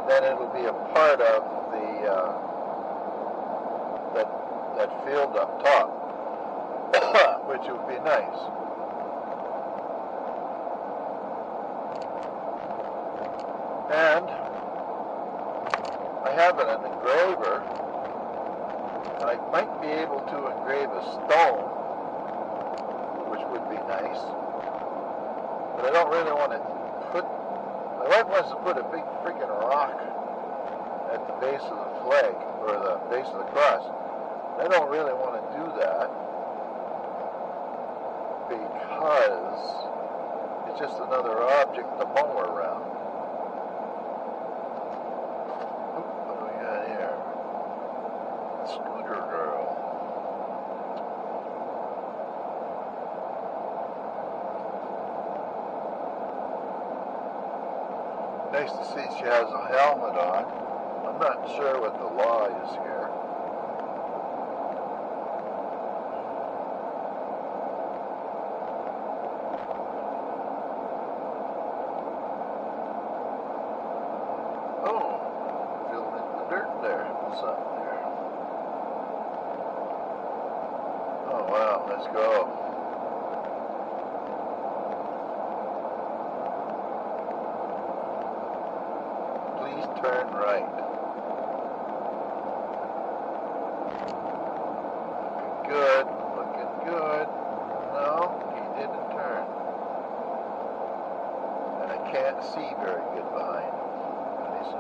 Then it'll be a part of the that field up top. which would be nice. And I have an engraver, and I might be able to engrave a stone, which would be nice. But I don't really want to put, my wife wants to put a big freaking rock at the base of the flag, or the base of the cross. I don't really want to do that, because it's just another object to mow around. What do we got here? Scooter girl. Nice to see she has a helmet on. I'm not sure what the law is here. Oh, filled in the dirt there. What's up there? Oh wow, let's go. Please turn right. Good, looking good. No, he didn't turn. And I can't see very good behind him. And he's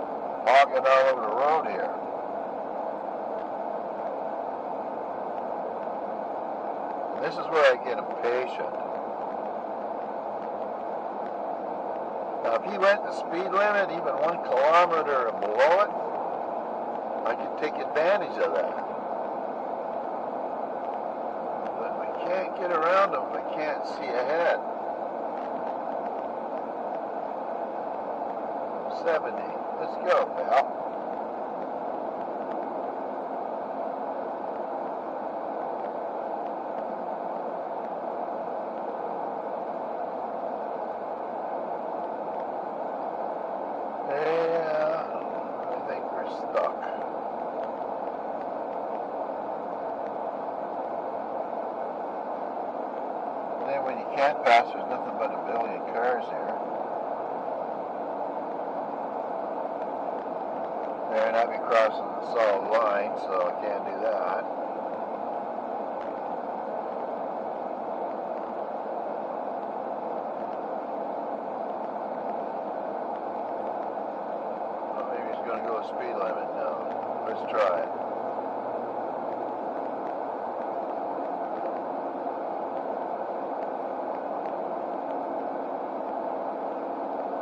hogging all over the road here. And this is where I get impatient. Now if he went the speed limit even 1 kilometer below it, I could take advantage of that. Can't get around them if I can't see ahead. 70. Let's go, pal. Yeah, I think we're stuck. When you can't pass, there's nothing but a million cars here. And I'd be crossing the solid line, so I can't do that. Oh, maybe he's going to go a speed limit now. Let's try it.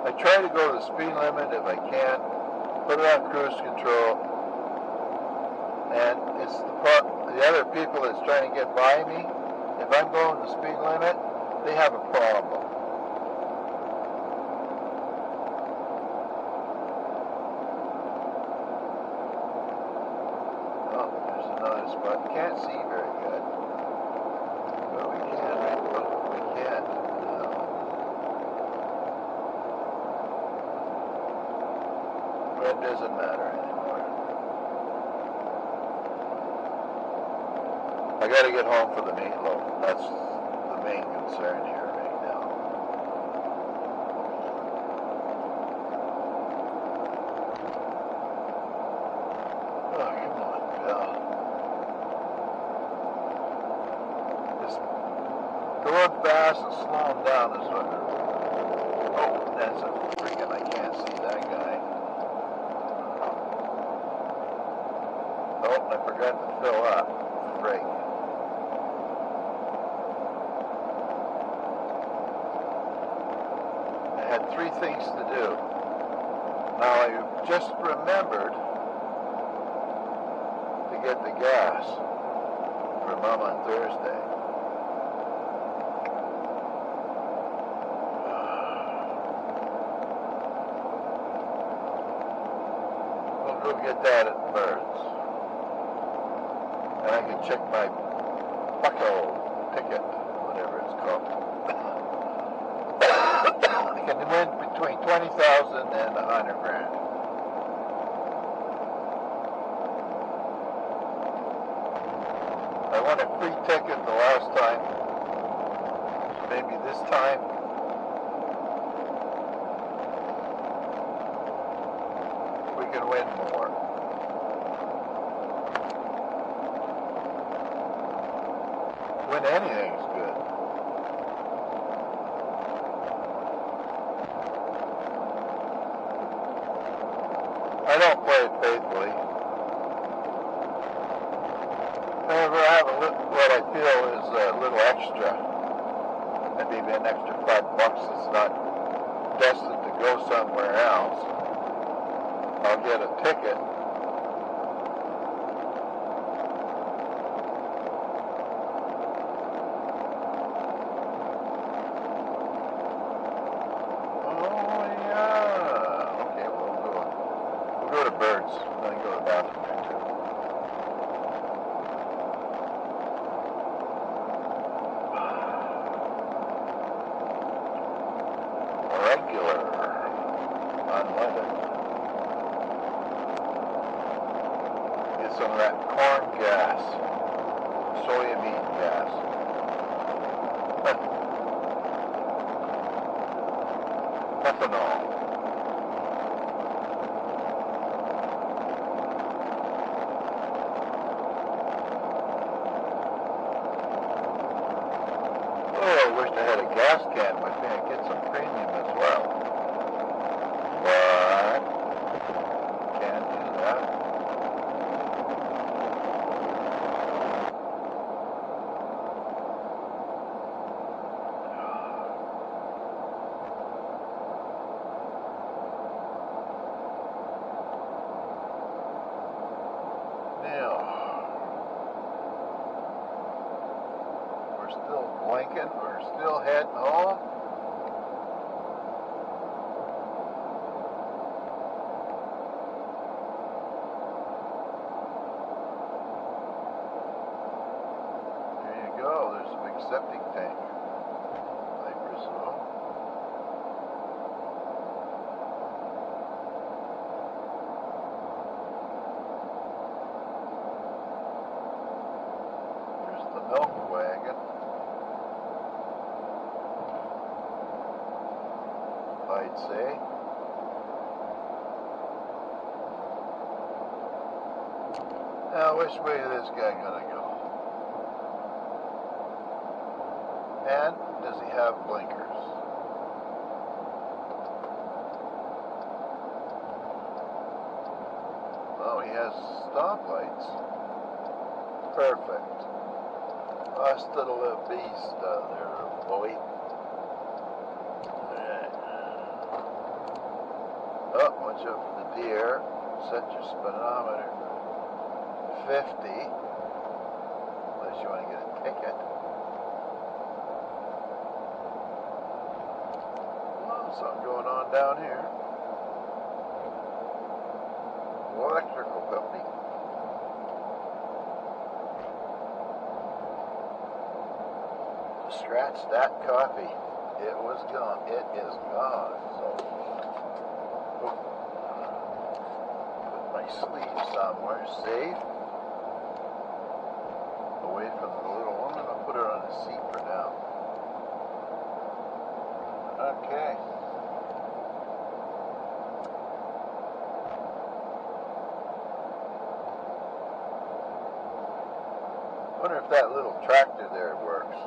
I try to go to the speed limit if I can, put it on cruise control, and it's the other people that's trying to get by me. If I'm going the speed limit, they have a problem. Oh, there's another spot. Can't see very good. But we can, right? Oh, we can. It doesn't matter anymore. I gotta get home for the meatloaf. That's the main concern here right now. Oh, come on, pal. Just going fast and slowing down is what. Oh, that's a freaking, I can't see that guy. Oh, I forgot to fill up. Frig. I had 3 things to do. Now I just remembered to get the gas for Mom on Thursday. We'll go get that at Birds. And I can check my bucko ticket, whatever it's called. I can win between 20,000 and 100 grand. I won a free ticket the last time maybe this time we can win more. Win anything's good. I don't play it faithfully. However, I have what I feel is a little extra. Maybe an extra $5 that's not destined to go somewhere else. I'll get a ticket. Birds, and then go to the bathroom there too. Regular, unleaded. Get some of that corn gas, soybean gas. Ethanol. I wish I had a gas can with me and get some premium as well. But can't do that. Now, we're still blinking. We're still heading home. There you go. There's a big septic tank, I presume. There's the milk wagon. I'd say. Now, which way is this guy gonna go? And does he have blinkers? Oh, he has stoplights. Perfect. Hasta la vista there, boy. Oh, watch out for the deer. Set your speedometer 50, unless you want to get a ticket. Oh, something going on down here. Electrical company. Scratch that coffee. It was gone. It is gone. So. Put my sleeve somewhere safe, away from the little woman. I'll put her on the seat for now. Okay. Wonder if that little tractor there works.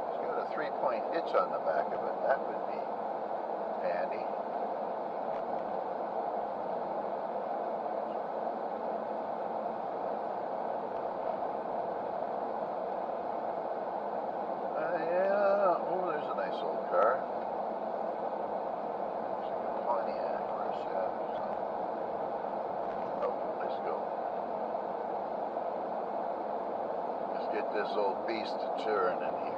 It's got a 3-point hitch on the back of it. That would be handy. Yeah. Oh, there's a nice old car. Pontiac or a Chevy or something. Oh, let's go. Let's get this old beast to turn in here.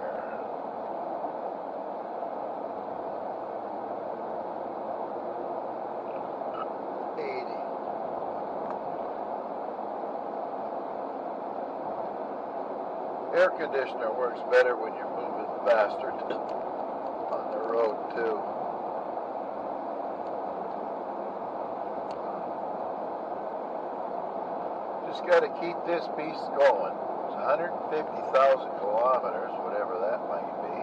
Air conditioner works better when you're moving faster on the road too. Just got to keep this beast going. It's 150,000 kilometers, whatever that might be.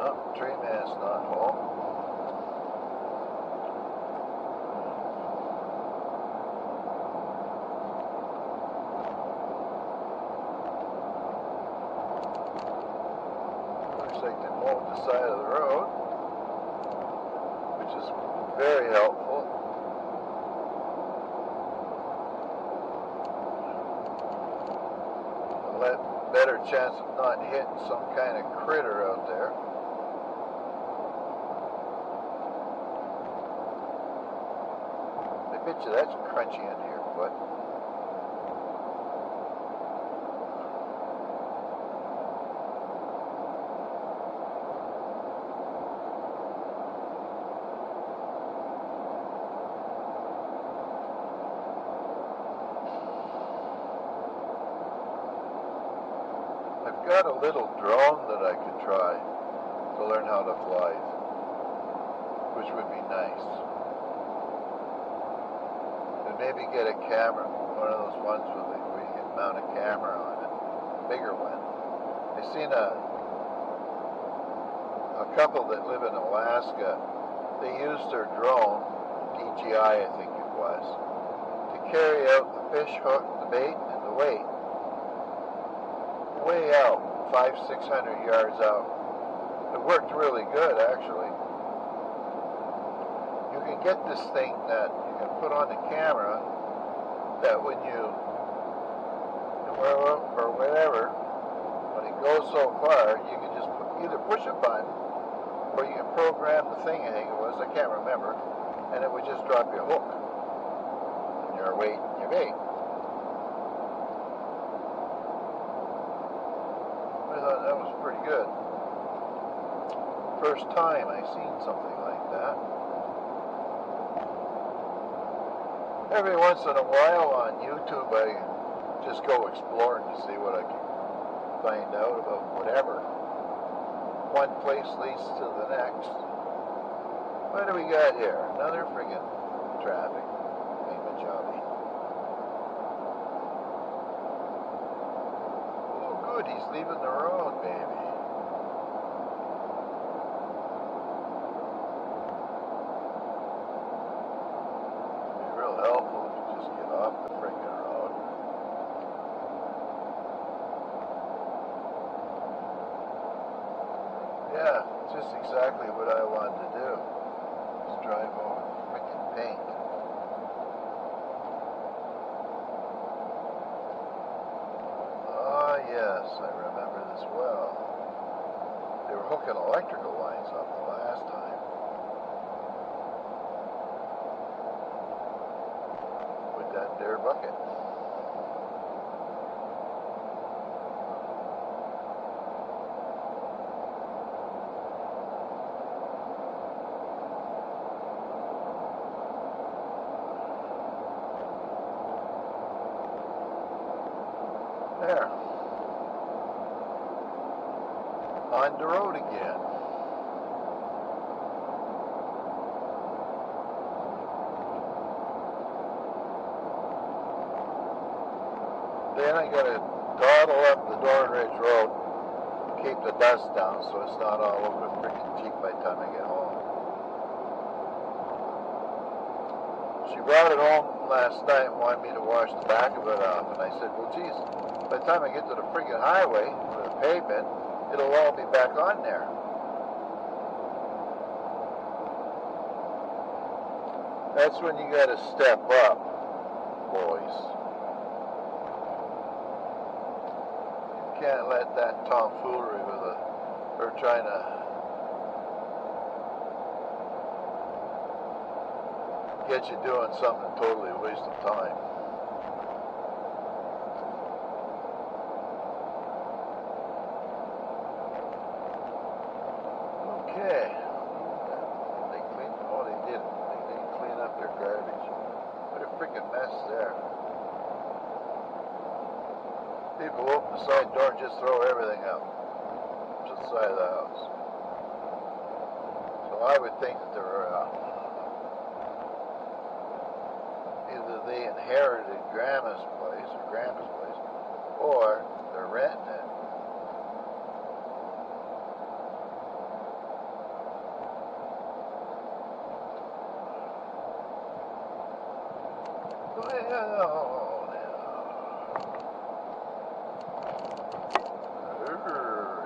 Oh, tree man's not home. Looks like they mowed the side of the road, which is very helpful. Better chance of not hitting some kind of critter out there. I bet you that's crunchy into your foot. I've got a little drone that I could try to learn how to fly, which would be nice. And maybe get a camera, one of those ones where you can mount a camera on it, bigger one. I seen a couple that live in Alaska. They used their drone, DJI I think it was, to carry out the fish hook, the bait, and the weight way out, 500-600 yards out. It worked really good, actually. You can get this thing that you can put on the camera that when you, or whatever, when it goes so far, you can just either push a button or you can program the thing, I think it was, I can't remember, and it would just drop your hook and your weight and your bait. I thought that was pretty good. First time I seen something like that. Every once in a while on YouTube I just go exploring to see what I can find out about whatever. One place leads to the next. What do we got here? Another friggin' traffic thingamajobby. Oh good, he's leaving the road, baby. It'd be real helpful if you just get off the friggin' road. Yeah, just exactly what I wanted to do. Just drive over frickin' paint. Ah, yes, I remember this well. They were hooking electrical lines up the last time. With that there bucket. There. On the road again. Then I gotta dawdle up the Dorn Ridge Road, keep the dust down so it's not all over the freaking Jeep by the time I get home. She brought it home last night and wanted me to wash the back of it off, and I said, well geez, by the time I get to the friggin' highway, or the pavement, it'll all be back on there. That's when you gotta step up, boys. You can't let that tomfoolery with her trying to get you doing something totally a waste of time. Okay. They cleaned, oh they did. They didn't clean up their garbage. What a freaking mess there. People open the side door and just throw everything out to the side of the house. So I would think that they're either they inherited Grandma's place or Grandpa's place, or they're renting it.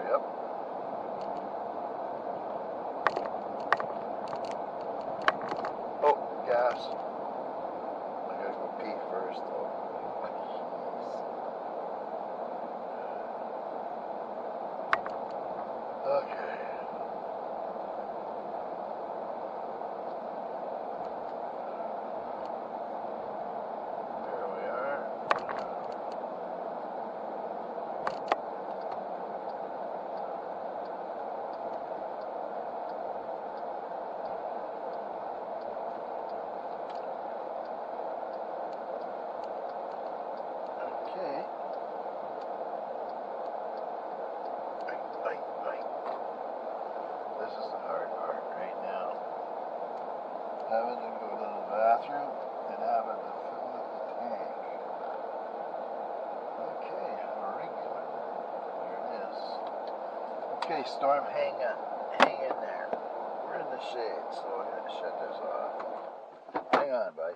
Yep. Oh, gas. I gotta go pee first, though. Okay. There we are. Okay. This is the hard part right now. Having to go to the bathroom and having to fill up the tank. Okay, regular. There it is. Okay, Storm, hang in there. We're in the shade, so I'm gonna shut this off. Hang on, bud.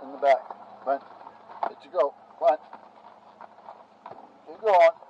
In the back. Come on. Let you go. Come on. Keep going.